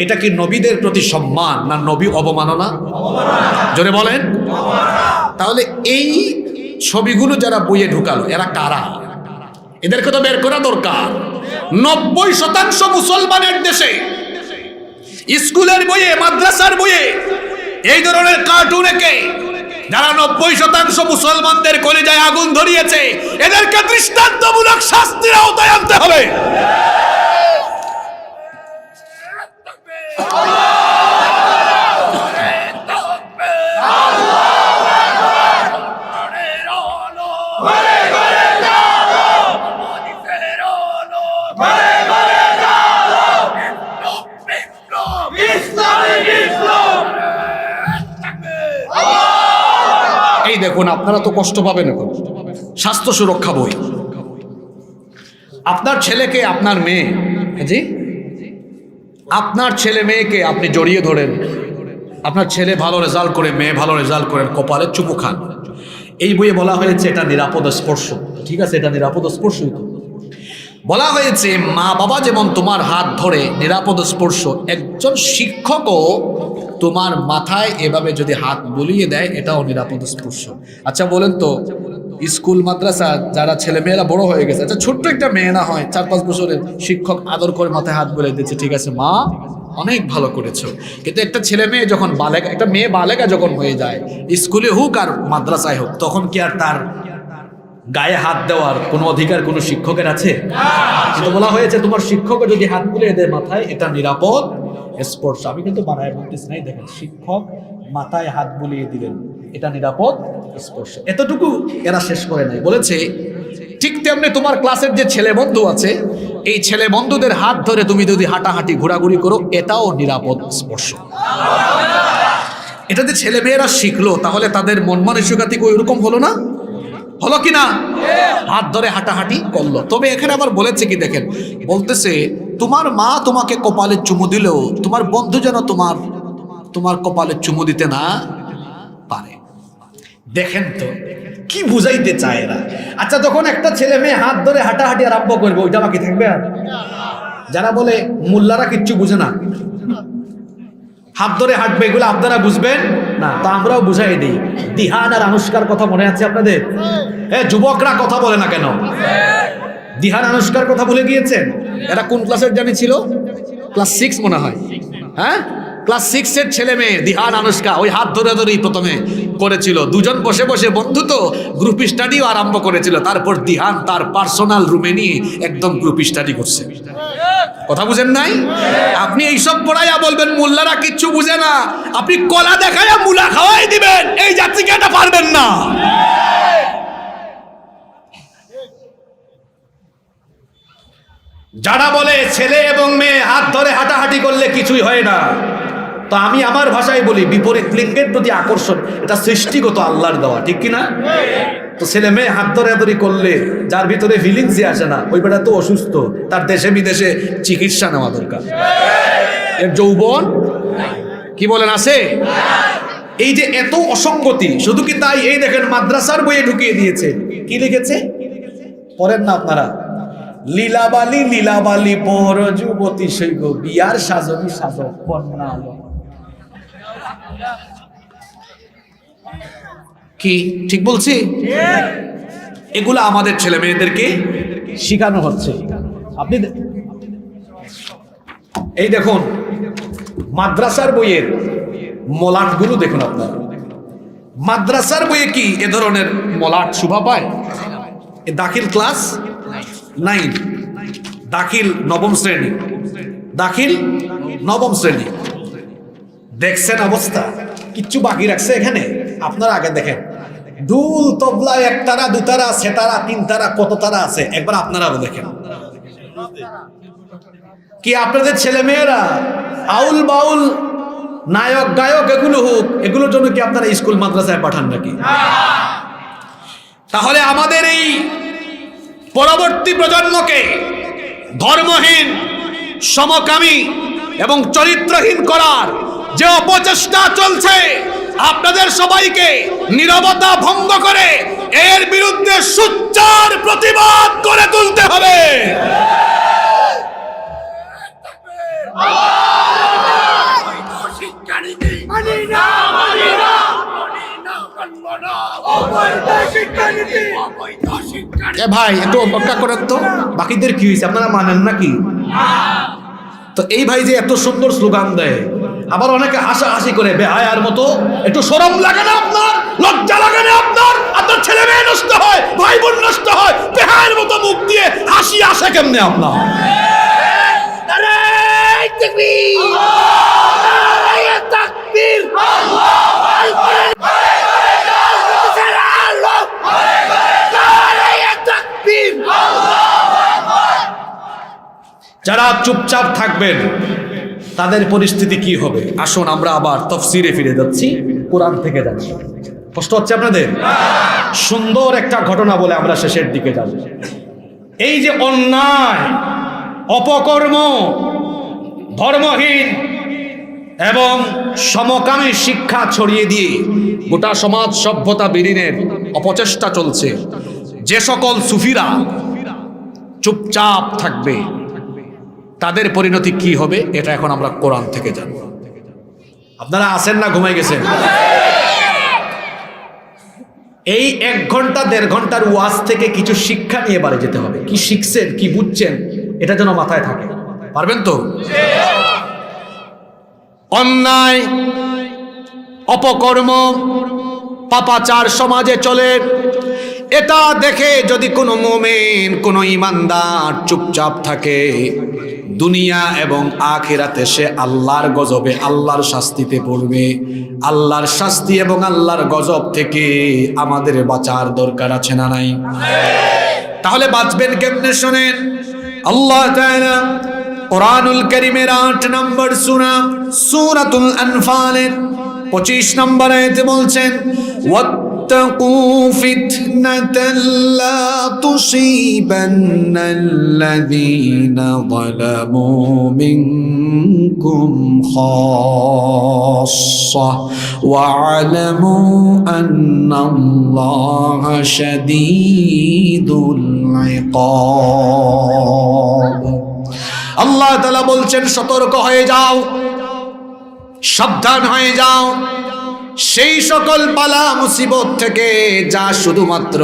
এটা কি নবীদের প্রতি সম্মান না নবী অবমাননা? জোরে বলেন। তাহলে এই ছবিগুলো যারা বইয়ে ঢুকালো এরা কারা? এদেরকে তো বের করা দরকার। 90% মুসলমানের দেশে স্কুলের বইয়ে মাদ্রাসার বইয়ে এই ধরনের কার্টুন এঁকে যারা 90% মুসলমানদের কলিজায় আগুন ধরিয়েছে এদেরকে দৃষ্টান্তমূলক শাস্তির আওতায় আনতে হবে। এখন আপনারা তো কষ্ট পাবেন। এখন স্বাস্থ্য সুরক্ষা বই, আপনার ছেলেকে আপনার মেয়ে, জি আপনার ছেলে মেয়েকে আপনি জড়িয়ে ধরেন, আপনার ছেলে ভালো রেজাল্ট করে মেয়ে ভালো রেজাল্ট করেন, কপালে চুমু খান। এই বইয়ে বলা হয়েছে এটা নিরাপদ স্পর্শ। ঠিক আছে, এটা নিরাপদ স্পর্শই তো বলা হয়েছে। মা বাবা যেমন তোমার হাত ধরে নিরাপদ স্পর্শ, একজন শিক্ষকও তোমার মাথায় এভাবে যদি হাত বুলিয়ে দেয় এটাও নিরাপদ স্পর্শ। আচ্ছা বলেন তো, স্কুল মাদ্রাসা যারা ছেলে মেয়েরা বড় হয়ে গেছে, আচ্ছা ছোট্ট একটা মেয়ে না হয় 4-5 বছরের, শিক্ষক আদর করে মাথায় হাত বুলিয়ে দিচ্ছে, ঠিক আছে মা অনেক ভালো করেছো। কিন্তু একটা ছেলে মেয়ে যখন বালেগা, একটা মেয়ে বালেগা যখন হয়ে যায়, স্কুলে হোক আর মাদ্রাসায় হোক, তখন কি আর তার গায়ে হাত দেওয়ার কোনো অধিকার কোনো শিক্ষকের আছে? কিন্তু বলা হয়েছে তোমার শিক্ষক যদি হাত বুলিয়ে দেয় মাথায়, এটা নিরাপদ স্পর্শ। আমি কিন্তু বানায় বলতেছি নাই, দেখেন শিক্ষক মাথায় হাত বুলিয়ে দিলেন, এটা নিরাপদ স্পর্শ। এতটুকু এরা শেষ করে নাই, বলেছে ঠিক তেমনি তোমার ক্লাসের যে ছেলে বন্ধু আছে, এই ছেলে বন্ধুদের হাত ধরে তুমি যদি হাঁটাহাঁটি ঘোরাঘুরি করো, এটাও নিরাপদ স্পর্শ। এটা যে ছেলে মেয়েরা শিখলো, তাহলে তাদের মন মানসিকতা কি ওইরকম হলো না? হলো কি না? হাত ধরে হাঁটাহাঁটি করলো। তবে এখানে আবার বলেছে কি দেখেন, বলতেছে তোমার মা তোমাকে কপালে চুমু দিলেও তোমার বন্ধু যেন তোমার কপালে চুমু দিতে না পারে। দেখেন তো কি বুঝাইতে চায় এরা। আচ্ছা যখন একটা ছেলে মেয়ে হাত ধরে হাঁটাহাঁটি আরম্ভ করবে, ওইটা বাকি থাকবে? আর যারা বলে মোল্লারা কিচ্ছু বুঝে না, হাত ধরে হাঁটবে, এগুলো আপনারা বুঝবেন না, তো আমরাও বুঝাই দিই। দিহান আর আনুষ্কার কথা মনে আছে আপনাদের? যুবকরা কথা বলে না কেন? দিহান আনুষ্কার কথা ভুলে গিয়েছেন? এরা কোন ক্লাসের জানি ছিল? ক্লাস 6 মনে হয়। হ্যাঁ, ক্লাস 6 এর ছেলে মেয়ে দিহান আনুষ্কা ওই হাত ধরে ধরেই প্রথমে করেছিল। দুজন বসে বসে বন্ধু তো গ্রুপ স্টাডিও আরম্ভ করেছিল। তারপর দিহান তার পার্সোনাল রুমে নিয়ে একদম গ্রুপ স্টাডি করছে। কথা বুঝেন নাই? আপনি এইসব পড়াইয়া বলবেন মোল্লারা কিচ্ছু বুঝে না, আপনি কলা দেখাইয়া মুলা খাওয়াই দিবেন, এই জাতিকে এটা পারবেন না। যারা বলে ছেলে এবং মেয়ে হাত ধরে হাঁটাহাঁটি করলে কিছুই হয় না, তো আমি আমার ভাষায় বলি বিপরীত লিঙ্গের প্রতি আকর্ষণ এটা সৃষ্টিগত আল্লাহর দেওয়া, ঠিক কিনা? তো ছেলে মেয়ে হাত ধরে করলে যার ভিতরে ফিলিংসই আসে না, ওই বেটা তো অসুস্থ, তার দেশে বিদেশে চিকিৎসা নেওয়া দরকার। এর যৌবন কি বলেন আছে? এই যে এত অসঙ্গতি, শুধু কি তাই? এই দেখেন মাদ্রাসার বইয়ে ঢুকিয়ে দিয়েছে, কি লিখেছে পড়েন না আপনারা? লীলাবালি লীলাবালি পর যুবতী সৈগ বিয়ার সাজনী সাজক কন্যা। কি ঠিক বলছি? এগুলো আমাদের ছেলে মেয়েদেরকে শেখানো হচ্ছে। আপনি এই দেখুন মাদ্রাসার বইয়ের মলাটগুলো দেখুন আপনারা। মাদ্রাসার বইয়ে কি এ ধরনের মলাট শোভা পায়? দাখিল ক্লাস 9, দাখিল নবম শ্রেণী, দাখিল নবম শ্রেণী। দেখছেন অবস্থা? কিচ্ছু বাকি রাখছে এখানে? আপনারা আগে দেখেন, দুল তবলা 1 তারা 2 তারা 6 তারা 3 তারা কত তারা আছে, একবার আপনারা দেখেন। কি আপনাদের ছেলে মেয়েরা আউল বাউল নায়ক গায়ক এগুলো হোক, এগুলোর জন্য কি আপনারা স্কুল মাদ্রাসায় পাঠান নাকি? তাহলে আমাদের এই পরবর্তী প্রজন্মকে ধর্মহীন, সমকামী এবং চরিত্রহীন করার যে অপচেষ্টা চলছে, আপনাদের সবাইকে নীরবতা ভঙ্গ করে এর বিরুদ্ধে সোচ্চার প্রতিবাদ করে তুলতে হবে। ভাই একটু অপেক্ষা করেন তো, বাকিদের কি হয়েছে আপনারা মানেন নাকি? তো এই ভাই যে এত সুন্দর স্লোগান দেয়, আবার অনেকে হাসাহাসি করে বেহায়ার মতো। একটু শরম লাগে না আপনার? লজ্জা লাগে না আপনার? আপনার ছেলে মেয়ে নষ্ট হয়, ভাই বোন নষ্ট হয়, বেহায়ার মতো মুখ দিয়ে হাসি আসে কেমনে আপনার? যারা চুপচাপ থাকবেন তাদের পরিস্থিতি কি হবে? আসুন আমরা আবার তাফসীরে ফিরে যাচ্ছি, কোরআন থেকে যাচ্ছি। কষ্ট হচ্ছে আপনাদের? সুন্দর একটা ঘটনা বলে আমরা শেষের দিকে যাব। এই যে অন্যায়, অপকর্ম, ধর্মহীন এবং সমকামী শিক্ষা ছড়িয়ে দিয়ে গোটা সমাজ সভ্যতা বিলীনের অপচেষ্টা চলছে, যে সকল সুফিরা চুপচাপ থাকবে তাদের পরিণতি কি হবে, এটা এখন আমরা কোরআন থেকে জানব। আপনারা আছেন না ঘুমাই গেছেন? এই 1 ঘন্টা 1.5 ঘন্টার ওয়াজ থেকে কিছু শিক্ষা নিয়ে বাড়ি যেতে হবে। কি শিখছেন, কি বুঝছেন, এটা যেন মাথায় থাকে। পারবেন তো? অন্যায়, অপকর্ম, পাপাচার সমাজে চলে, এটা দেখে যদি কোনো মুমিন, কোনো ইমানদার চুপচাপ থাকে, দুনিয়া এবং আখিরাতে সে আল্লাহর গজবে, আল্লাহর শাস্তিতে পড়বে। আল্লাহর শাস্তি এবং আল্লাহর গজব থেকে আমাদের বাঁচার দরকার আছে না নাই? তাহলে বাঁচবেন কেমনে শোনেন। আল্লাহ তাআলা কুরআনুল কারীমের 8 নম্বর সূরা সূরাতুল আনফালের 25 নম্বর আয়াতে বলছেন, واتقوا فتنة لا تصيبن الذين ظلموا منكم خاصة واعلموا أن الله شديد العقاب। আল্লাহ তাআলা বলছেন, সতর্ক হয়ে যাও, সাবধান হয়ে যাও সেই সকল বালা মুসিবত থেকে যা শুধুমাত্র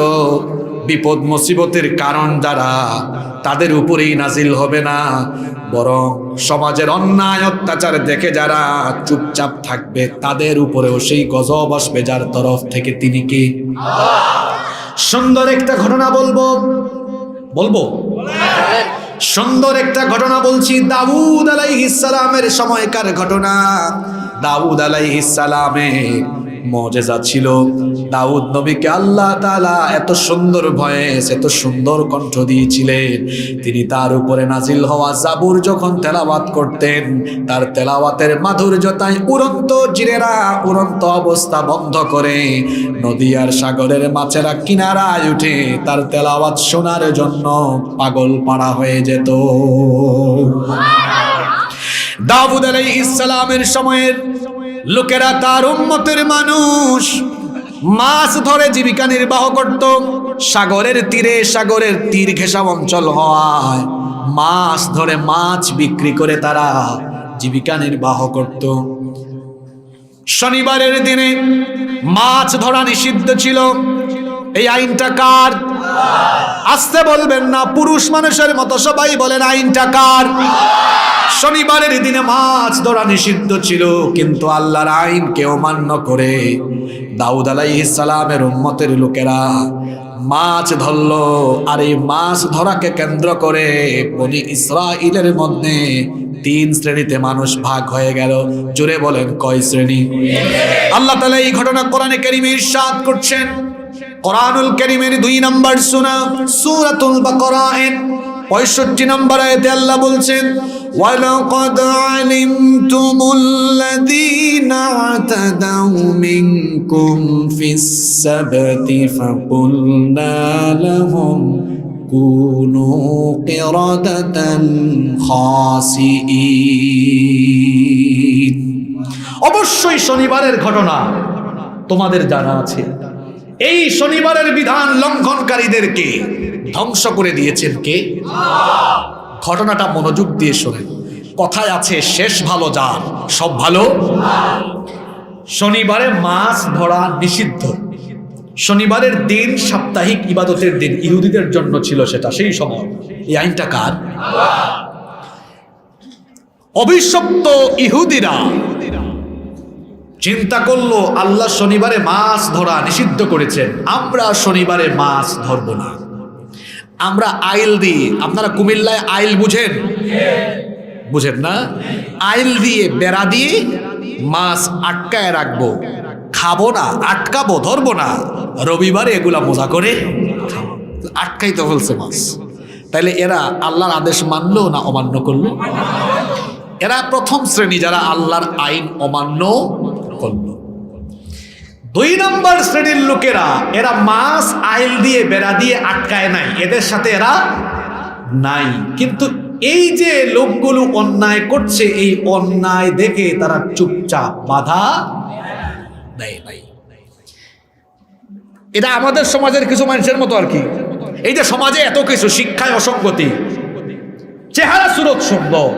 বিপদ মুসিবতের কারণ যারা, তাদের উপরেই নাজিল হবে না, বরং সমাজের অন্যায় অত্যাচার দেখে যারা চুপচাপ থাকবে তাদের উপরেও সেই গজব আসবে যার তরফ থেকে। তিনি কি? সুন্দর একটা ঘটনা বলবো। সুন্দর একটা ঘটনা বলছি, দাউদ আলাইহিস সালামের সময়কার ঘটনা। দাউদ আলাইহিস সালামের মুজিজা ছিল, দাউদ নবীকে আল্লাহ তাআলা এত সুন্দর ভয়েস, এত সুন্দর কণ্ঠ দিয়েছিলেন, তিনি তার উপরে নাজিল হওয়া জাবুর যখন তেলাওয়াত করতেন, তার তেলাওয়াতের মাধুর্যতায় উড়ন্ত জিনেরা উড়ন্ত অবস্থা বন্ধ করে নদী আর সাগরের মাছেরা কিনারায় উঠে তার তেলাওয়াত শোনার জন্য পাগল পাড়া হয়ে যেত। দাউদ আলাইহিস সালামের সময়ের লোকেরা, তার উম্মতের মানুষ মাছ ধরে জীবিকা নির্বাহ করত। সাগরের তীরে, সাগরের তীর ঘেঁষা অঞ্চল হওয়ায় মাছ ধরে মাছ বিক্রি করে তারা জীবিকা নির্বাহ করত। শনিবারের দিনে মাছ ধরা নিষিদ্ধ ছিল। এই আইনটা কার? আসতে বলবেন না, পুরুষ মানুষের মতো সবাই বলেন, আইনটা কার? শনিবারের দিনে মাছ ধরা নিষিদ্ধ ছিল, কিন্তু আল্লাহর আইন কেউ অমান্য করে দাউদ আলাইহিস সালামের উম্মতের লোকেরা মাছ ধরলো। আর এই মাছ ধরাকে কেন্দ্র করে বনি ইসরাইলের মধ্যে 3 শ্রেণীতে মানুষ ভাগ হয়ে গেল। জোরে বলেন, কয় শ্রেণী? আল্লাহ তাআলা এই ঘটনা কোরআনে কারীমে ইরশাদ করছেন। কোরআনুল কারীমের 2 নম্বর সূরা সূরাতুল বাকারা 65 নম্বর আয়াতে আল্লাহ বলছেন, وَلَقَدْ عَلِمْتُمُ الَّذِينَ اعْتَدَوْا مِنكُمْ فِي السَّبْتِ فَقُلْنَا لَهُمْ كُونُوا قِرَدَةً خَاسِئِينَ। অবশ্যই শনিবারের ঘটনা তোমাদের জানা আছে। এই শনিবারের বিধান লঙ্ঘনকারীদেরকে ধ্বংস করে দিয়েছেন কে? ঘটনাটা মনোযোগ দিয়ে শোনেন। কথায় আছে, শেষ ভালো যার সব ভালো। শনিবারে মাছ ধরা নিষিদ্ধ। শনিবারের দিন সাপ্তাহিক ইবাদতের দিন, ইহুদিদের জন্য ছিল সেটা সেই সময়। এই আইনটা কার? অভিশপ্ত ইহুদিরা চিন্তা করলো, আল্লাহ শনিবারে মাছ ধরা নিষিদ্ধ করেছেন, আমরা শনিবারে মাছ ধরব না। আমরা আইল দিয়ে, আপনারা কুমিল্লায় আইল বুঝেন? বুঝেন না? আইল দিয়ে, বেড়া দিয়ে মাছ আটকায় রাখবো, খাবো না, আটকাবো, ধরবো না। রবিবারে এগুলা মজা করে আটকাই তো ফেলছে মাছ। তাইলে এরা আল্লাহর আদেশ মানলো না অমান্য করলো? এরা প্রথম শ্রেণী যারা আল্লাহর আইন অমান্য করলো। দুই নম্বর শ্রেণীর লোকেরা, এরা মাছ আইল দিয়ে বেড়া দিয়ে আটকায় নাই, এদের সাথে এরা নাই। কিন্তু এই যে লোকগুলো অন্যায় করছে, এই অন্যায় দেখে তারা চুপচাপ বাধা দেয় নাই। এটা আমাদের সমাজের কিছু মানুষের মতো আর কি। এই যে সমাজে এত কিছু, শিক্ষায় অসঙ্গতি, চেহারা সুরত সুন্দর,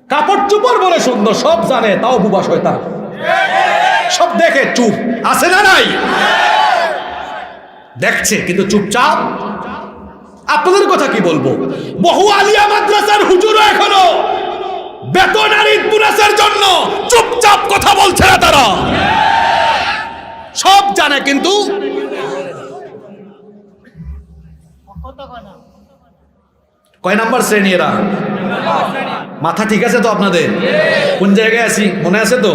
কাপড় চুপড় বলে সুন্দর, সব জানে, তাও বুবা শয়তান, সব দেখে চুপ আছে না নাই, দেখছে কিন্তু চুপচাপ। আপনাদের কথা কি বলবো, বহু আলিয়া মাদ্রাসার হুজুরও এখনো বেতন আর ঈদ বোনাসের জন্য চুপচাপ কথা বলছে না। তারা সব জানে কিন্তু কয় নাম্বার শ্রেণী এরা? মাথা ঠিক আছে তো আপনাদের? কোন জায়গায় আছি মনে আছে তো?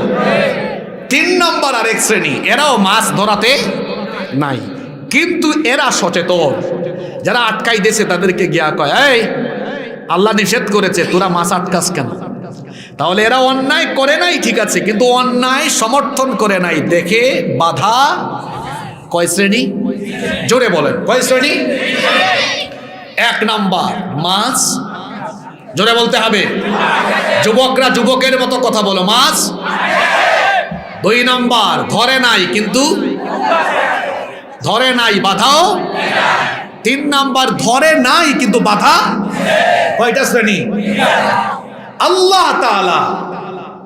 3 নম্বর আরেক শ্রেণী, এরাও মাছ ধরাতে নাই, কিন্তু এরা সচেতন। যারা আটকাই দিয়েছে তাদেরকে গিয়া কয়, এই আল্লাহ নিষেধ করেছে, তোরা মাছ আটকাস কেন? তাহলে এরা অন্যায় করে নাই ঠিক আছে, কিন্তু অন্যায় সমর্থন করে নাই দেখে বাধা। কয় শ্রেণী? জোরে বলেন, কয় শ্রেণী? 1 নাম্বার মাছ, জোরে বলতে হবে, যুবকরা যুবকের মতো কথা বলো, মাছ। 2 নাম্বার ধরে নাই, কিন্তু ধরে নাই বাধাও। 3 নাম্বার ধরে নাই কিন্তু বাধা। কয়টা শ্রেণী? আল্লাহ তাআলা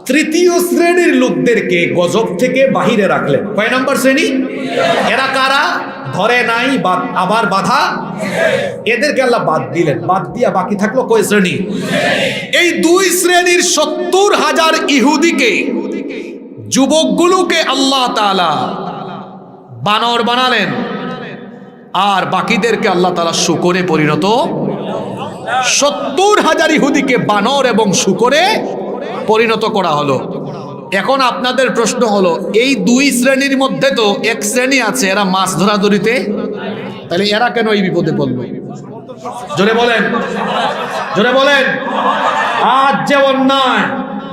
তৃতীয় শ্রেণীর লোকদেরকে গজব থেকে বাহিরে রাখলেন। কয় নাম্বার শ্রেণী? এরা কারা? ধরে নাই আবার বাধা, এদেরকে আল্লাহ বাদ দিলেন। বাদ দিয়া বাকি থাকলো কয় শ্রেণী? এই 2 শ্রেণীর 70,000 ইহুদিকে, যুবকগুলোকে আল্লাহ তাআলা বানর বানালেন, আর বাকিদেরকে আল্লাহ তাআলা শূকরে পরিণত। 70,000 ইহুদিকে বানর এবং শূকরে পরিণত করা হলো। এখন আপনাদের প্রশ্ন হলো, এই 2 শ্রেণীর মধ্যে তো 1 শ্রেণী আছে এরা মাছ ধরাধরিতে, তাহলে এরা কেন এই বিপদে পড়লো? জোরে বলেন, জোরে বলেন। আজ যে অন্যায়,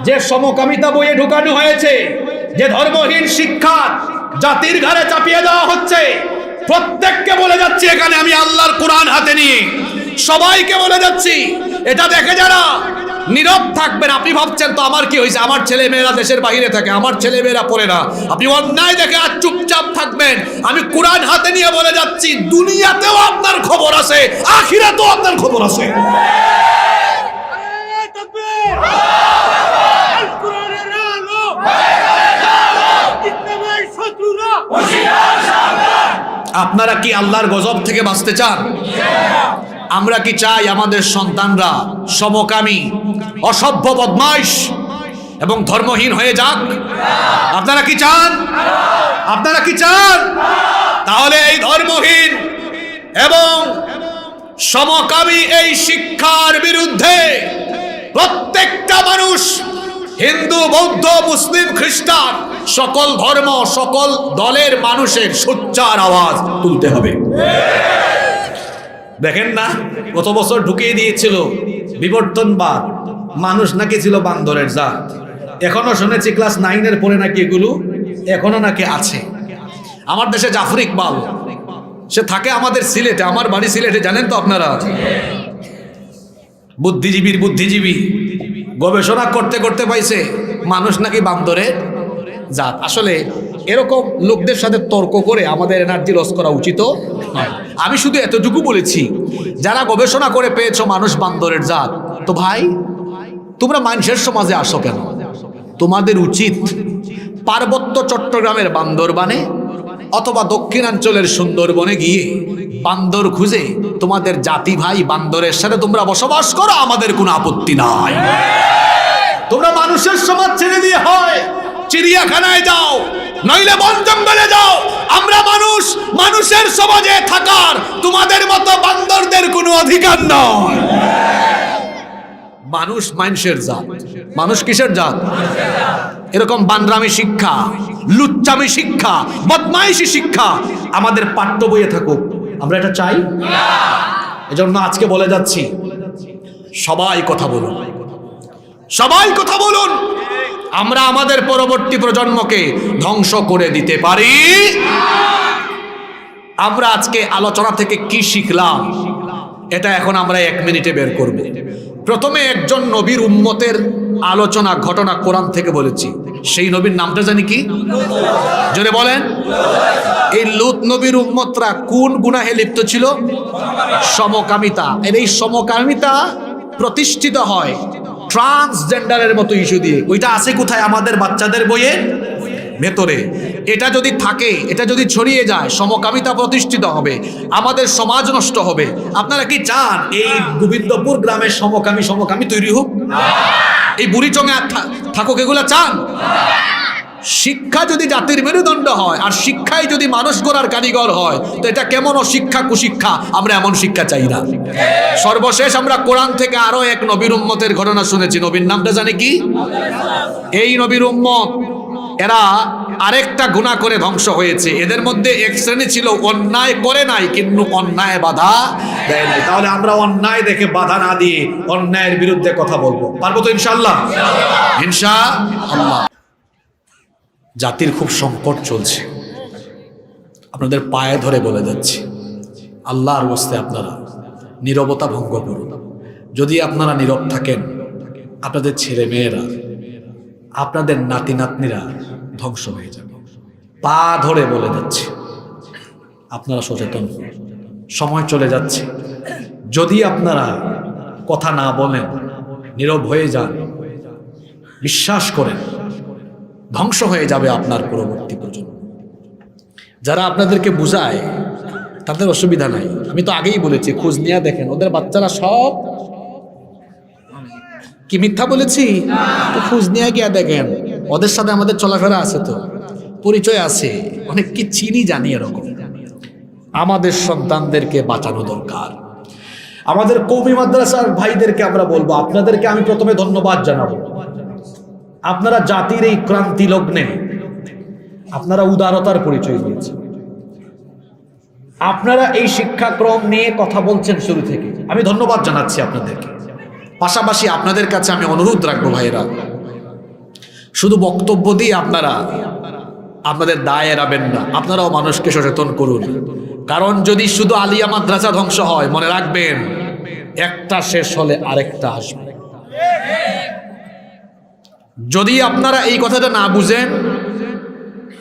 যে সমকামিতা বইয়ে ঢুকানো হয়েছে, যে ধর্মহীন শিক্ষা জাতির ঘাড়ে চাপিয়ে দেওয়া হচ্ছে, প্রত্যেককে বলে যাচ্ছি এখানে আমি আল্লাহর কোরআন হাতে নিয়ে সবাইকে বলে যাচ্ছি, এটা দেখে যারা নীরব থাকবেন, আপনি ভাবছেন তো আমার কি হয়েছে, আমার ছেলে মেয়েরা দেশের বাইরে থাকে, আমার ছেলে মেয়েরা পড়ে না, আপনি অন্যায় দেখে আর চুপচাপ থাকবেন। আমি কোরআন হাতে নিয়ে বলে যাচ্ছি, দুনিয়াতেও আপনার খবর আছে, আখিরাতেও আপনার খবর আছে। আপনারা কি আল্লাহর গজব থেকে বাঁচতে চান? আমরা কি চাই আমাদের সন্তানরা সমকামী, অসভ্য, বদমাইশ এবং ধর্মহীন হয়ে যাক? আপনারা কি চান? আপনারা কি চান? তাহলে এই ধর্মহীন এবং সমকামী এই শিক্ষার বিরুদ্ধে প্রত্যেকটা মানুষ, হিন্দু, বৌদ্ধ, মুসলিম, খ্রিস্টান, সকল ধর্ম, সকল দলের মানুষের সোচ্চার আওয়াজ তুলতে হবে। দেখেন না, গত বছর ঢুকিয়ে দিয়েছিল বিবর্তনবাদ, মানুষ নাকি ছিল বান্দরের জাত। এখনো শুনেছি ক্লাস 9-এর পরে নাকি এগুলো এখনো নাকি আছে। আমার দেশে জাফর ইকবাল, সে থাকে আমাদের সিলেটে, আমার বাড়ি সিলেটে, জানেন তো আপনারা। বুদ্ধিজীবীর বুদ্ধিজীবী গবেষণা করতে করতে পাইছে মানুষ নাকি বান্দরের জাত। আসলে এরকম লোকদের সাথে তর্ক করে আমাদের এনার্জি লস করা উচিত নয়। আমি শুধু এতটুকু বলেছি, যারা গবেষণা করে পেয়েছো মানুষ বান্দরের জাত, তো ভাই তোমরা মানুষের সমাজে আসো কেন? তোমাদের উচিত পার্বত্য চট্টগ্রামের বান্দরবানে অথবা দক্ষিণাঞ্চলের সুন্দরবনে গিয়ে বান্দর খুঁজে তোমাদের জাতি ভাই বান্দরের সাথে তোমরা বসবাস করো, আমাদের কোনো আপত্তি নাই। তোমরা মানুষের সমাজ ছেড়ে দিয়ে হয় চিড়িয়াখানায় যাও, নইলে বন জঙ্গলে যাও। আমরা মানুষ, মানুষের সমাজে থাকার তোমাদের মতো বান্দরদের কোনো অধিকার নয়। মানুষ মানুষের জাত। মানুষ কিসের জাত? এরকম বান্দ্রামি শিক্ষা, লুচ্চামি শিক্ষা, বদমাইশি শিক্ষা আমাদের পাঠ্য বইয়ে থাকুক, আমরা এটা চাই। এজন্য আজকে বলে যাচ্ছি, সবাই কথা বলুন, সবাই কথা বলুন। আমরা আমাদের পরবর্তী প্রজন্মকে ধ্বংস করে দিতে পারি। আমরা আজকে আলোচনা থেকে কি শিখলাম এটা এখন আমরা 1 মিনিটে বের করব। প্রথমে একজন নবীর উম্মতের আলোচনা ঘটনা কোরআন থেকে বলেছি। সেই নবীর নামটা জানি কি? জোরে বলেন। এই লূত নবীর উম্মতরা কোন গুনাহে লিপ্ত ছিল? সমকামিতা। এই সমকামিতা প্রতিষ্ঠিত হয় ট্রান্সজেন্ডারের মতো ইস্যু দিয়ে। ওইটা আছে কোথায়? আমাদের বাচ্চাদের বইয়ে ভেতরে। এটা যদি থাকে, এটা যদি ছড়িয়ে যায়, সমকামিতা প্রতিষ্ঠিত হবে, আমাদের সমাজ নষ্ট হবে। আপনারা কি চান এই গোবিন্দপুর গ্রামের সমকামী তৈরি হোক? এই বুড়িচঙে থাকুক? এগুলা চান? শিক্ষা যদি জাতির মেরুদণ্ড হয় আর শিক্ষাই যদি মানুষ গড়ার কারিগর হয়, তো এটা কেমন অশিক্ষা কুশিক্ষা? আমরা এমন শিক্ষা চাই না। সর্বশেষ আমরা কোরআন থেকে আরো এক নবীর উম্মতের ঘটনা শুনেছি। নবীর নামটা জানি কি? এই নবীর উম্মত এরা আরেকটা গুনাহ করে ধ্বংস হয়েছে। এদের মধ্যে এক শ্রেণী ছিল অন্যায় করে নাই কিন্তু অন্যায় বাধা দেয় নাই। তাহলে আমরা অন্যায় দেখে বাধা না দিয়ে অন্যায়ের বিরুদ্ধে কথা বলবো, পারবো তো ইনশাআল্লাহ? ইনশাআল্লাহ। জাতির খুব সংকট চলছে, আপনাদের পায়ে ধরে বলে যাচ্ছি, আল্লাহর ওয়াস্তে আপনারা নীরবতা ভঙ্গ করুন। যদি আপনারা নীরব থাকেন, আপনাদের ছেলে মেয়েরা, আপনাদের নাতি নাতনিরা ধ্বংস হয়ে যাবে। পা ধরে বলে যাচ্ছে, আপনারা সচেতন। সময় চলে যাচ্ছে। যদি আপনারা কথা না বলেন, নীরব হয়ে যান, বিশ্বাস করেন ধ্বংস হয়ে যাবে আপনার পরবর্তী প্রজন্ম। যারা আপনাদেরকে বুঝায় তাদের অসুবিধা নাই। আমি তো আগেই বলেছি, খোঁজ নিয়ে দেখেন ওদের বাচ্চারা সব কি মিথ্যা বলেছি? তো খোঁজ নিয়ে গিয়ে দেখেন ওদের সাথে আমাদের চলাফেরা আছে, তো পরিচয় আছে, অনেক কি চিনি জানি। এরকম আমাদের সন্তানদেরকে বাঁচানো দরকার। আমাদের কওমি মাদ্রাসার ভাইদেরকে আমরা বলবো, আপনাদেরকে আমি প্রথমে ধন্যবাদ জানাবো। আপনারা জাতির এই ক্রান্তি লগ্নে আপনারা উদারতার পরিচয় দিয়েছেন। আপনারা এই শিক্ষাক্রম নিয়ে কথা বলছেন শুরু থেকে, আমি ধন্যবাদ জানাচ্ছি আপনাদেরকে। পাশাপাশি আপনাদের কাছে আমি অনুরোধ রাখবো ভাইয়েরা, শুধু বক্তব্য দিয়ে আপনারা আপনাদের দায় এড়াবেন না। আপনারাও মানুষকে সচেতন করুন। কারণ যদি শুধু আলিয়া মাদ্রাসা ধ্বংস হয়, মনে রাখবেন একটা শেষ হলে আরেকটা আসবে। যদি আপনারা এই কথাটা না বুঝেন,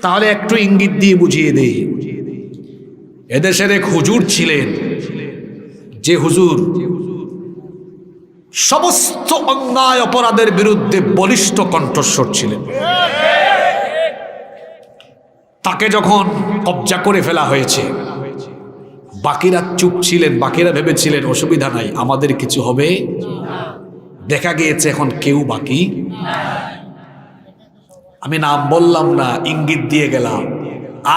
তাহলে একটু ইঙ্গিত দিয়ে বুঝিয়ে দেই। এদেশের এক হুজুর ছিলেন, যে হুজুর সমস্ত অন্যায় অপরাধের বিরুদ্ধে বলিষ্ঠ কণ্ঠস্বর ছিলেন। তাকে যখন কবজা করে ফেলা হয়েছে, বাকিরা চুপ ছিলেন। বাকিরা ভেবেছিলেন অসুবিধা নাই, আমাদের কিছু হবে। দেখা গিয়েছে এখন কেউ বাকি। আমি নাম বললাম না, ইঙ্গিত দিয়ে গেলাম।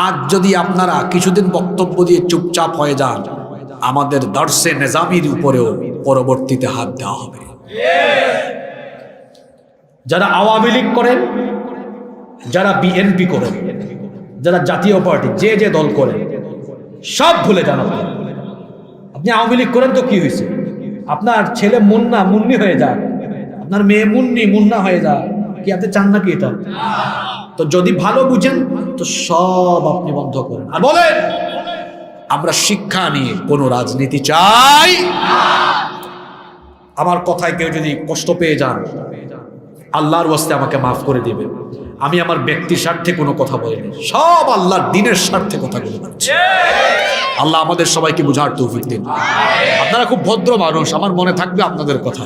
আজ যদি আপনারা কিছুদিন বক্তব্য দিয়ে চুপচাপ হয়ে যান, আমাদের দর্শে নিজামির উপরেও পরবর্তীতে হাত দেওয়া হবে। যারা আওয়ামী লীগ করেন, যারা বিএনপি করেন, যারা জাতীয় পার্টি, যে যে দল করেন, সব ভুলে যান। আপনি আওয়ামী লীগ করেন তো কি হয়েছে? আপনার ছেলে মুন্না মুন্নি হয়ে যায়, আপনার মেয়ে মুন্নি মুন্না হয়ে যায়, কি আপনি চান নাকি এটা? তো যদি ভালো বুঝেন তো সব আপনি বন্ধ করেন আর বলেন আমরা শিক্ষা নিয়ে কোনো রাজনীতি চাই। আমার কথায় কেউ যদি কষ্ট পেয়ে যান, আল্লাহর ওয়াস্তে আমাকে মাফ করে দিবেন। আমি আমার ব্যক্তির স্বার্থে কোনো কথা বলিনি, সব আল্লাহর দ্বীনের স্বার্থে কথাগুলো বলছি। আল্লাহ আমাদের সবাইকে বুঝার তৌফিক দিন। আপনারা খুব ভদ্র মানুষ, আমার মনে থাকবে আপনাদের কথা।